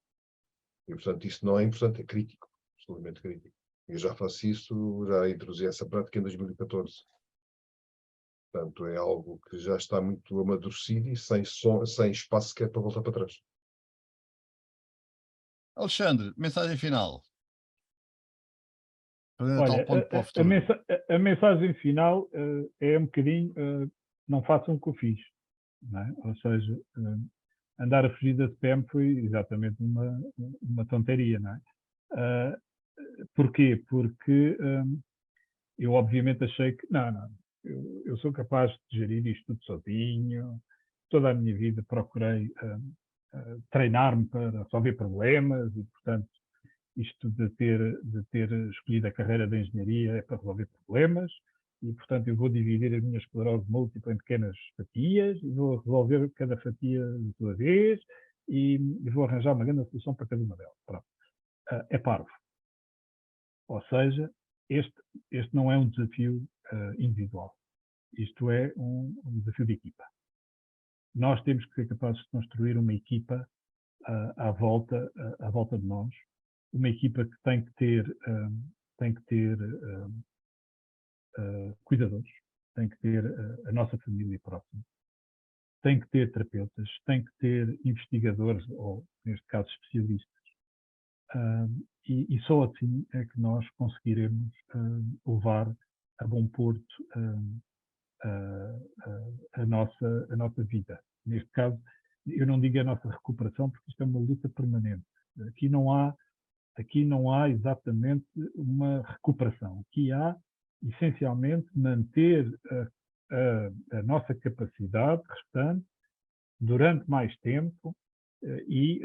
E, portanto, isso não é importante, é crítico, absolutamente crítico. Eu já faço isso, já introduzi essa prática em 2014. Portanto, é algo que já está muito amadurecido e sem espaço sequer para voltar para trás. Alexandre, mensagem final. Para dar Olha, tal ponto para o a futuro. mensagem final é um bocadinho, não façam o que eu fiz. Não é? Ou seja, andar a fugir da spam foi exatamente uma tonteria, não é? Porquê? Porque eu obviamente achei que, não, eu sou capaz de gerir isto tudo sozinho, toda a minha vida procurei treinar-me para resolver problemas e, portanto, isto de ter escolhido a carreira de engenharia é para resolver problemas e, portanto, eu vou dividir a minha esclerose múltipla em pequenas fatias e vou resolver cada fatia de sua vez e vou arranjar uma grande solução para cada uma delas. Pronto. É parvo. Ou seja, este não é um desafio individual. Isto é um desafio de equipa. Nós temos que ser capazes de construir uma equipa à volta de nós, uma equipa que tem que ter cuidadores, tem que ter a nossa família próxima, tem que ter terapeutas, tem que ter investigadores, ou neste caso especialistas, e só assim é que nós conseguiremos levar a bom porto a nossa vida. Neste caso, eu não digo a nossa recuperação, porque isto é uma luta permanente. Aqui não há exatamente uma recuperação. Aqui há, essencialmente, manter a nossa capacidade restante durante mais tempo e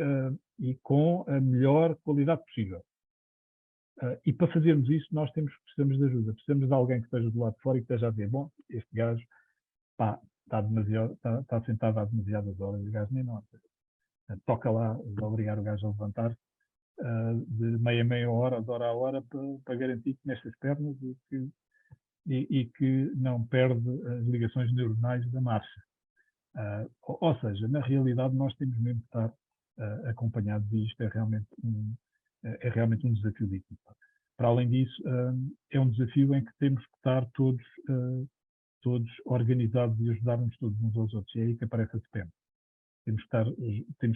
com a melhor qualidade possível. E para fazermos isso, nós precisamos de ajuda. Precisamos de alguém que esteja do lado de fora e que esteja a dizer, bom, este gajo está sentado há demasiadas horas e o gajo nem nota. Toca lá, obrigar o gajo a levantar-se de meia hora, de hora a hora, para garantir que nestas pernas e que não perde as ligações neuronais da marcha. Ou seja, na realidade, nós temos mesmo que estar acompanhados e isto é realmente um desafio de equipa. Para além disso, é um desafio em que temos que estar todos organizados e ajudar-nos todos uns aos outros. E é aí que aparece a SPEM. Temos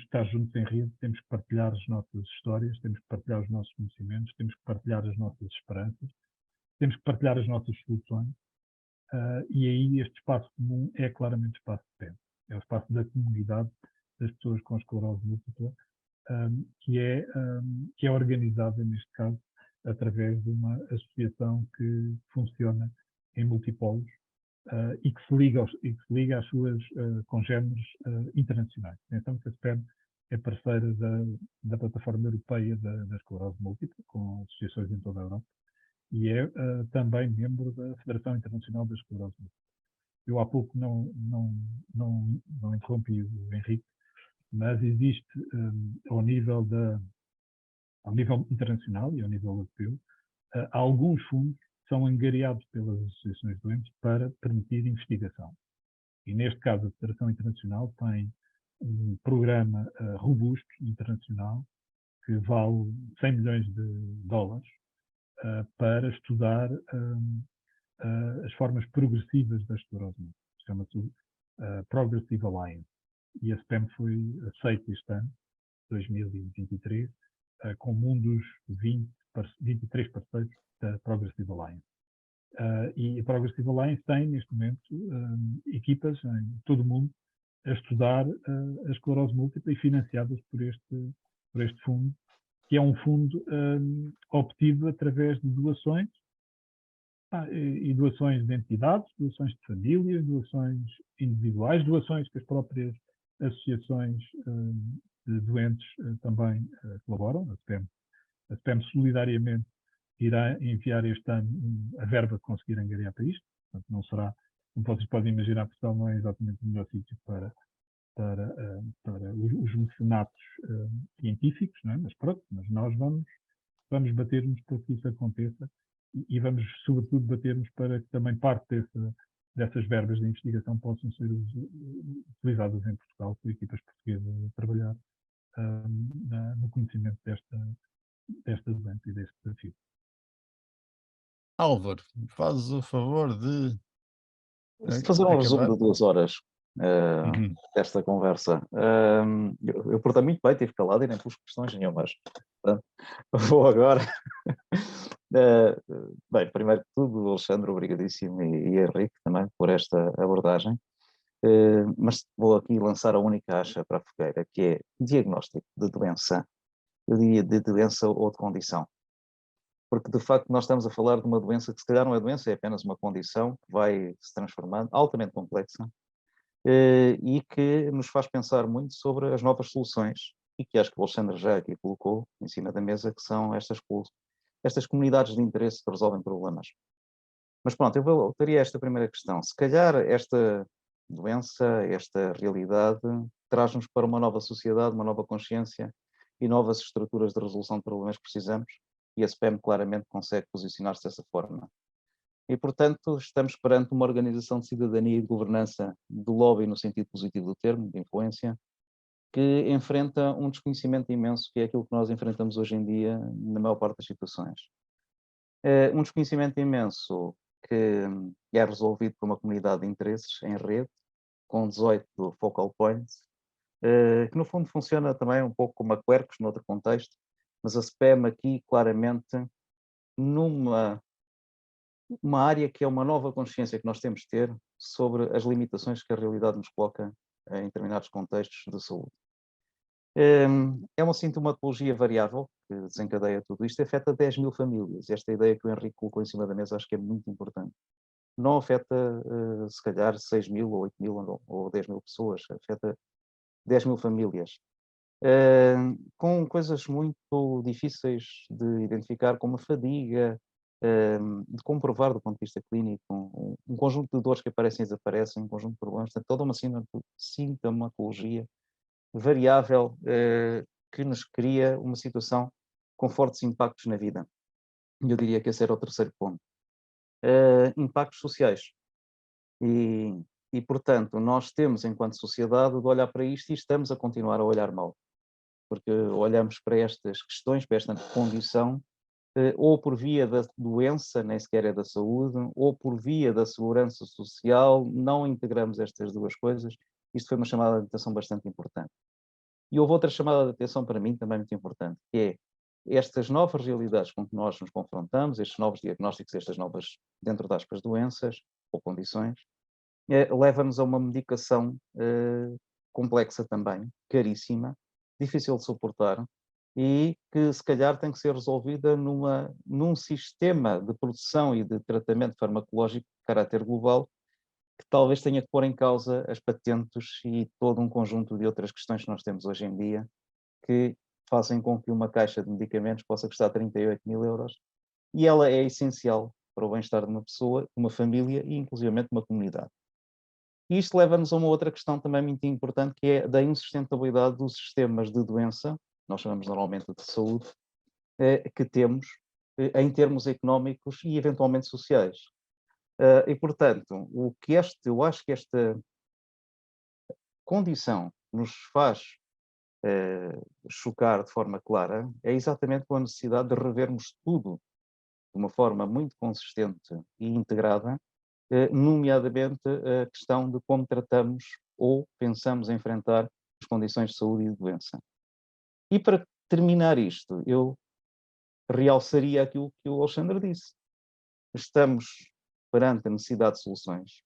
que estar juntos em rede, temos que partilhar as nossas histórias, temos que partilhar os nossos conhecimentos, temos que partilhar as nossas esperanças, temos que partilhar as nossas soluções. E aí este espaço comum é claramente espaço de SPEM. É o espaço da comunidade das pessoas com esclerose múltipla, que é organizada, neste caso, através de uma associação que funciona em multipolos e que se liga às suas congêneres internacionais. Então, a SPEM é parceira da Plataforma Europeia da Esclerose Múltipla, com associações em toda a Europa, e é também membro da Federação Internacional da Esclerose Múltipla. Eu há pouco não interrompi o Henrique, mas existe ao nível internacional e ao nível europeu, alguns fundos são angariados pelas associações doentes para permitir investigação. E neste caso, a Federação Internacional tem um programa robusto, internacional, que vale 100 milhões de dólares para estudar as formas progressivas da esclerose múltipla. Chama-se Progressive Alliance. E a SPEM foi aceita este ano, 2023, como um dos 23 parceiros da Progressive Alliance. E a Progressive Alliance tem, neste momento, equipas em todo o mundo a estudar a esclerose múltipla e financiadas por este fundo, que é um fundo obtido através de doações, e doações de entidades, doações de famílias, doações individuais, doações que as próprias associações de doentes também colaboram. A SPEM solidariamente irá enviar este ano a verba que conseguir angariar para isto. Portanto, não será, como vocês podem imaginar, Portugal não é exatamente o melhor sítio para os mecenatos científicos, não é? Mas pronto, mas nós vamos bater-nos para que isso aconteça e vamos, sobretudo, bater-nos para que também parte dessas verbas de investigação possam ser utilizadas em Portugal por equipas portuguesas a trabalhar no conhecimento desta doença e deste desafio. Álvaro, fazes o favor de Fazer um resumo acabar? de 2 horas Uhum. desta conversa. Eu portei muito bem, tive calado e nem pus questões nenhumas. Portanto, vou agora. Bem, primeiro que tudo, Alexandre, obrigadíssimo, e Henrique também por esta abordagem. Mas vou aqui lançar a única acha para a fogueira, que é diagnóstico de doença, eu diria de doença ou de condição. Porque, de facto, nós estamos a falar de uma doença que, se calhar, não é doença, é apenas uma condição que vai se transformando, altamente complexa, e que nos faz pensar muito sobre as novas soluções, e que acho que o Alexandre já aqui colocou em cima da mesa, que são estas comunidades de interesse que resolvem problemas. Mas pronto, eu voltaria a esta primeira questão. Se calhar esta doença, esta realidade, traz-nos para uma nova sociedade, uma nova consciência e novas estruturas de resolução de problemas que precisamos, e a SPEM claramente consegue posicionar-se dessa forma. E, portanto, estamos perante uma organização de cidadania e de governança do lobby, no sentido positivo do termo, de influência, que enfrenta um desconhecimento imenso, que é aquilo que nós enfrentamos hoje em dia na maior parte das situações. Um desconhecimento imenso que é resolvido por uma comunidade de interesses em rede, com 18 focal points, que no fundo funciona também um pouco como a Quercus, noutro contexto, mas a SPEM aqui claramente numa área que é uma nova consciência que nós temos de ter sobre as limitações que a realidade nos coloca em determinados contextos de saúde. É uma sintomatologia variável que desencadeia tudo isto, afeta 10 mil famílias. Esta ideia que o Henrique colocou em cima da mesa acho que é muito importante. Não afeta, se calhar, 6 mil, ou 8 mil, ou 10 mil pessoas, afeta 10 mil famílias. Com coisas muito difíceis de identificar, como a fadiga, de comprovar do ponto de vista clínico, um conjunto de dores que aparecem e desaparecem, um conjunto de problemas, portanto, toda uma sintomatologia variável que nos cria uma situação com fortes impactos na vida. Eu diria que esse era o terceiro ponto. Impactos sociais. E, portanto, nós temos, enquanto sociedade, de olhar para isto e estamos a continuar a olhar mal. Porque olhamos para estas questões, para esta condição, ou por via da doença, nem sequer é da saúde, ou por via da segurança social, não integramos estas duas coisas. Isto foi uma chamada de atenção bastante importante. E houve outra chamada de atenção para mim também muito importante, que é estas novas realidades com que nós nos confrontamos, estes novos diagnósticos, estas novas, dentro de aspas, doenças ou condições, leva-nos a uma medicação complexa também, caríssima, difícil de suportar, e que se calhar tem que ser resolvida num sistema de produção e de tratamento farmacológico de caráter global, que talvez tenha que pôr em causa as patentes e todo um conjunto de outras questões que nós temos hoje em dia, que fazem com que uma caixa de medicamentos possa custar 38 mil euros, e ela é essencial para o bem-estar de uma pessoa, uma família e inclusivamente uma comunidade. E isto leva-nos a uma outra questão também muito importante, que é da insustentabilidade dos sistemas de doença, nós chamamos normalmente de saúde, que temos em termos económicos e eventualmente sociais. E, portanto, eu acho que esta condição nos faz chocar de forma clara é exatamente com a necessidade de revermos tudo de uma forma muito consistente e integrada, nomeadamente a questão de como tratamos ou pensamos enfrentar as condições de saúde e de doença. E para terminar isto, eu realçaria aquilo que o Alexandre disse. Estamos perante a necessidade de soluções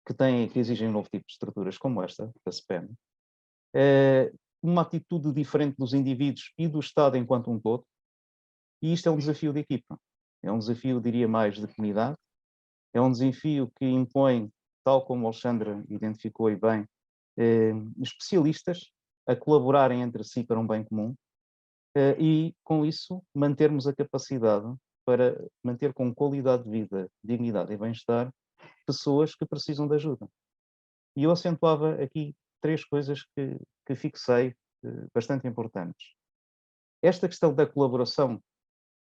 que exigem um novo tipo de estruturas como esta, da SPEM, uma atitude diferente dos indivíduos e do Estado enquanto um todo, e isto é um desafio de equipa. É um desafio, diria mais, de comunidade, é um desafio que impõe, tal como o Alexandre identificou e bem, especialistas a colaborarem entre si para um bem comum, e com isso mantermos a capacidade para manter com qualidade de vida, dignidade e bem-estar pessoas que precisam de ajuda. E eu acentuava aqui 3 coisas que fixei bastante importantes. Esta questão da colaboração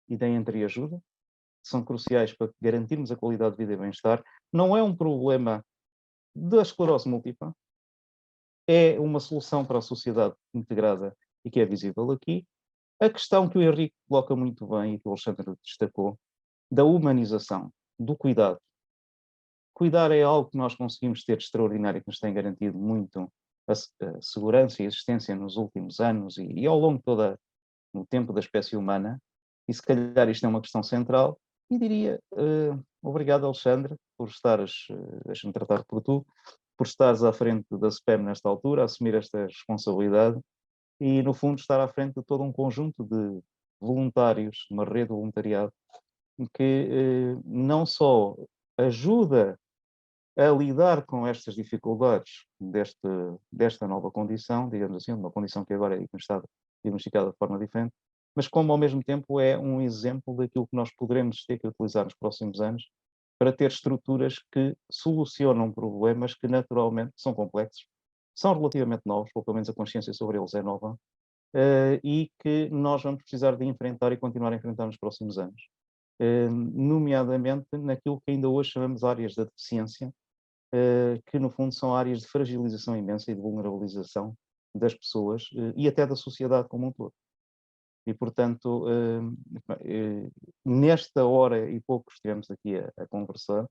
e da entreajuda são cruciais para garantirmos a qualidade de vida e bem-estar. Não é um problema da esclerose múltipla, é uma solução para a sociedade integrada e que é visível aqui. A questão que o Henrique coloca muito bem e que o Alexandre destacou, da humanização, do cuidado. Cuidar é algo que nós conseguimos ter extraordinário, que nos tem garantido muito a segurança e a existência nos últimos anos e ao longo de todo o tempo da espécie humana, e se calhar isto é uma questão central, e diria, obrigado Alexandre, por estares, deixa-me tratar por tu, por estares à frente da SPEM nesta altura, assumir esta responsabilidade, e no fundo estar à frente de todo um conjunto de voluntários, uma rede de voluntariado, que não só ajuda a lidar com estas dificuldades desta nova condição, digamos assim, uma condição que agora está diagnosticada de forma diferente, mas como ao mesmo tempo é um exemplo daquilo que nós poderemos ter que utilizar nos próximos anos para ter estruturas que solucionam problemas que naturalmente são complexos, são relativamente novos, ou pelo menos a consciência sobre eles é nova, e que nós vamos precisar de enfrentar e continuar a enfrentar nos próximos anos. Nomeadamente naquilo que ainda hoje chamamos áreas da deficiência, que no fundo são áreas de fragilização imensa e de vulnerabilização das pessoas e até da sociedade como um todo. E, portanto, nesta hora e pouco que estivemos aqui a conversar,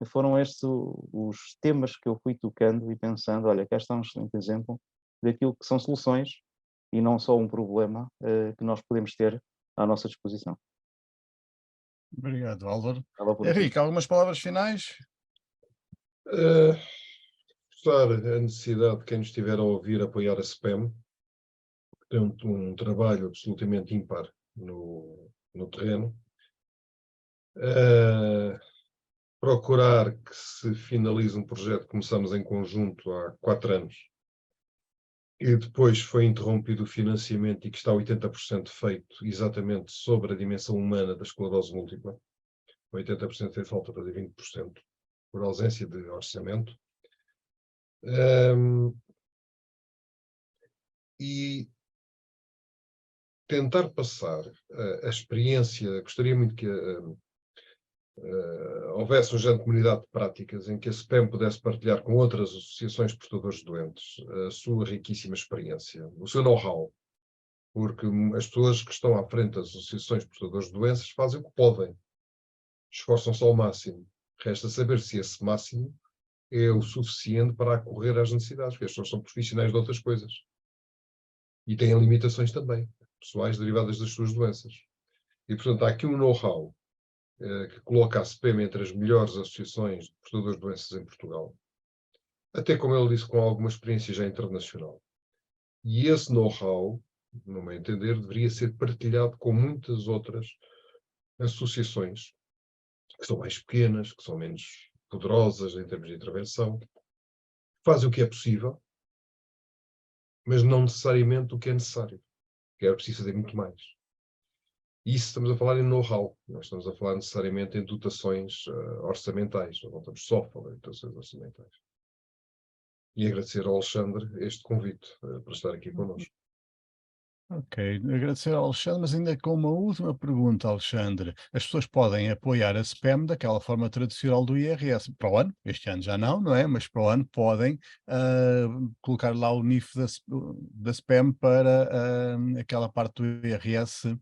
foram estes os temas que eu fui tocando e pensando, olha, cá está um excelente exemplo daquilo que são soluções e não só um problema que nós podemos ter à nossa disposição. Obrigado, Álvaro. Estava por aqui. Henrique, algumas palavras finais? Reforçar a necessidade de quem nos estiver a ouvir apoiar a SPEM, que tem um trabalho absolutamente ímpar no terreno. Procurar que se finalize um projeto que começamos em conjunto há 4 anos e depois foi interrompido o financiamento e que está 80% feito exatamente sobre a dimensão humana da esclerose múltipla. 80% tem falta de 20% por ausência de orçamento. E tentar passar a experiência, gostaria muito que houvesse um género de comunidade de práticas em que a SPEM pudesse partilhar com outras associações de portadores de doentes a sua riquíssima experiência, o seu know-how, porque as pessoas que estão à frente das associações de portadores de doenças fazem o que podem, esforçam-se ao máximo. Resta saber se esse máximo é o suficiente para acorrer às necessidades, porque as pessoas são profissionais de outras coisas. E têm limitações também, pessoais derivadas das suas doenças. E, portanto, há aqui um know-how que coloca a SPEM entre as melhores associações de portadores de doenças em Portugal. Até, como ele disse, com alguma experiência já internacional. E esse know-how, no meu entender, deveria ser partilhado com muitas outras associações que são mais pequenas, que são menos poderosas em termos de intervenção, fazem o que é possível, mas não necessariamente o que é necessário, que era preciso fazer muito mais. E isso estamos a falar em know-how, nós estamos a falar necessariamente em dotações orçamentais, não estamos só a falar em dotações orçamentais. E agradecer ao Alexandre este convite para estar aqui connosco. Ok, agradecer ao Alexandre, mas ainda com uma última pergunta, Alexandre. As pessoas podem apoiar a SPEM daquela forma tradicional do IRS para o ano, este ano já não, não é? Mas para o ano podem colocar lá o NIF da SPEM para aquela parte do IRS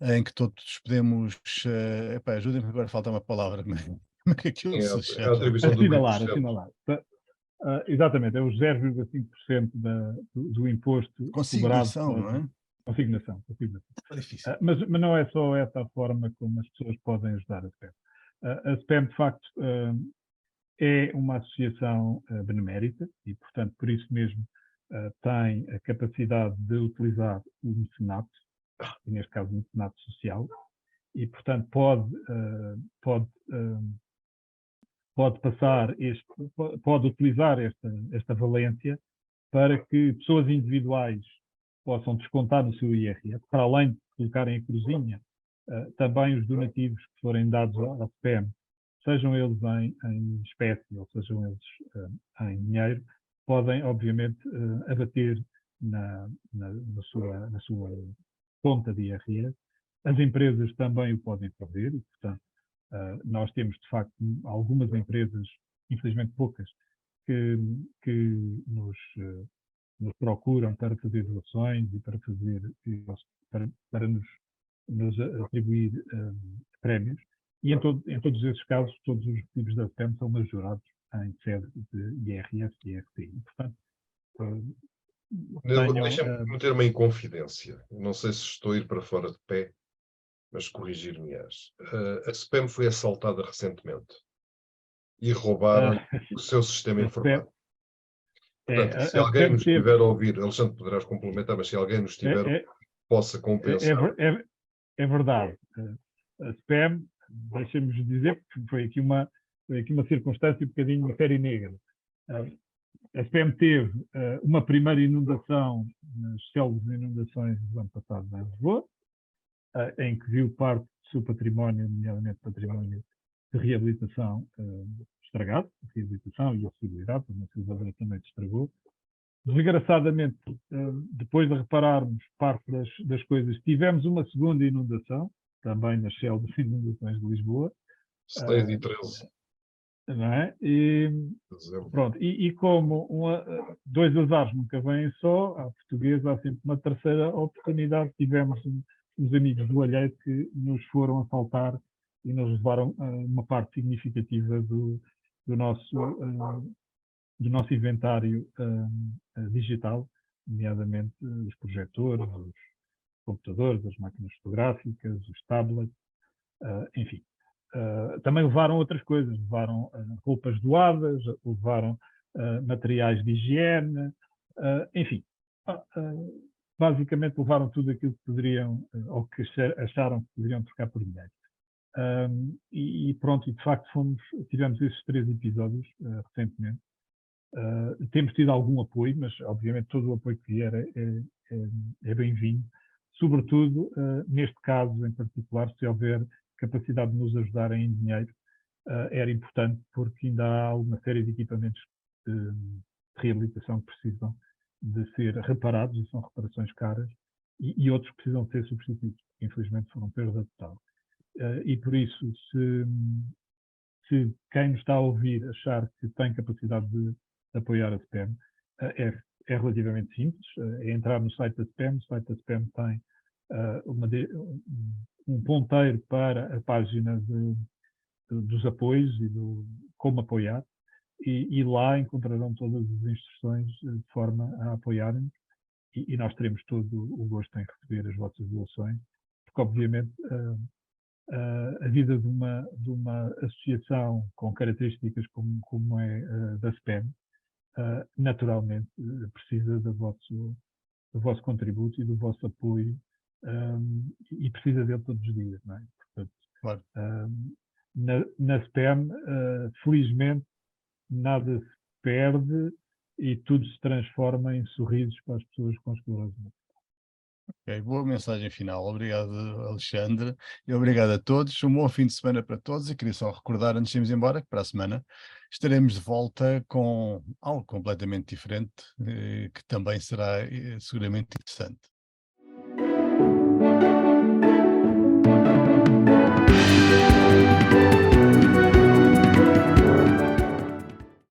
em que todos podemos. Ajudem-me, agora falta uma palavra, como é que aquilo se É a chama? atribuição do Assinalar. Exatamente, é os 0,5% do imposto cobrado Consignação, não é? Consignação. É difícil. Mas não é só essa a forma como as pessoas podem ajudar a SPEM. A SPEM, de facto, é uma associação benemérita e, portanto, por isso mesmo tem a capacidade de utilizar o mecenato, e neste caso o mecenato social, e, portanto, pode utilizar esta valência para que pessoas individuais possam descontar no seu IRS, para além de colocarem a cruzinha, também os donativos que forem dados à SPEM, sejam eles em espécie ou sejam eles em dinheiro, podem, obviamente, abater na sua conta de IRS. As empresas também o podem fazer e, portanto, nós temos, de facto, algumas empresas, infelizmente poucas, que nos procuram para fazer doações e para nos atribuir prémios. E em todos esses casos, todos os recibos da SPEM são majorados em sede de IRS e IRC. Portanto, deixa-me meter uma inconfidência. Não sei se estou a ir para fora de pé, mas corrigir-me-ás. A SPEM foi assaltada recentemente e roubaram o seu sistema informático. Portanto, se alguém nos estiver a ouvir, Alexandre, poderás complementar, mas se alguém nos estiver a ouvir, possa compensar. É verdade. A SPEM, deixem-nos dizer, porque foi aqui uma circunstância um bocadinho de série negra. A SPEM teve uma primeira inundação nas células de inundações do ano passado em Lisboa, em que viu parte do seu património, nomeadamente património de reabilitação, estragado, a reabilitação e a acessibilidade, porque o elevador também se estragou. Desgraçadamente, depois de repararmos parte das coisas, tivemos uma segunda inundação, também nas células de inundações de Lisboa. 6 e 13. Não é? Pronto, e como dois azares nunca vêm só, à portuguesa há sempre uma terceira oportunidade. Tivemos uns amigos do Alheiro que nos foram assaltar e nos levaram uma parte significativa do nosso inventário digital, nomeadamente os projetores, os computadores, as máquinas fotográficas, os tablets, enfim. Também levaram outras coisas, levaram roupas doadas, levaram materiais de higiene, enfim. Basicamente levaram tudo aquilo que poderiam, ou que acharam que poderiam trocar por dinheiro. E pronto, e de facto tivemos esses 3 episódios recentemente. Temos tido algum apoio, mas obviamente todo o apoio que vier é bem-vindo, sobretudo neste caso em particular, se houver capacidade de nos ajudarem em dinheiro, era importante, porque ainda há uma série de equipamentos de reabilitação que precisam de ser reparados, e são reparações caras, e outros que precisam ser substituídos, que infelizmente foram perda total. E por isso, se quem nos está a ouvir achar que tem capacidade de apoiar a SPEM, é relativamente simples, é entrar no site da SPEM. O site da SPEM tem um ponteiro para a página dos apoios e do como apoiar, e lá encontrarão todas as instruções de forma a apoiarem-nos, e nós teremos todo o gosto em receber as vossas doações, porque obviamente a vida de uma associação com características como é da SPEM, naturalmente precisa do vosso contributo e do vosso apoio, e precisa dele todos os dias, não é? Portanto, claro. Na SPEM, felizmente, nada se perde e tudo se transforma em sorrisos para as pessoas com esclerose múltipla. Ok, boa mensagem final. Obrigado, Alexandre, e obrigado a todos. Um bom fim de semana para todos, e queria só recordar, antes de irmos embora, que para a semana estaremos de volta com algo completamente diferente, que também será seguramente interessante.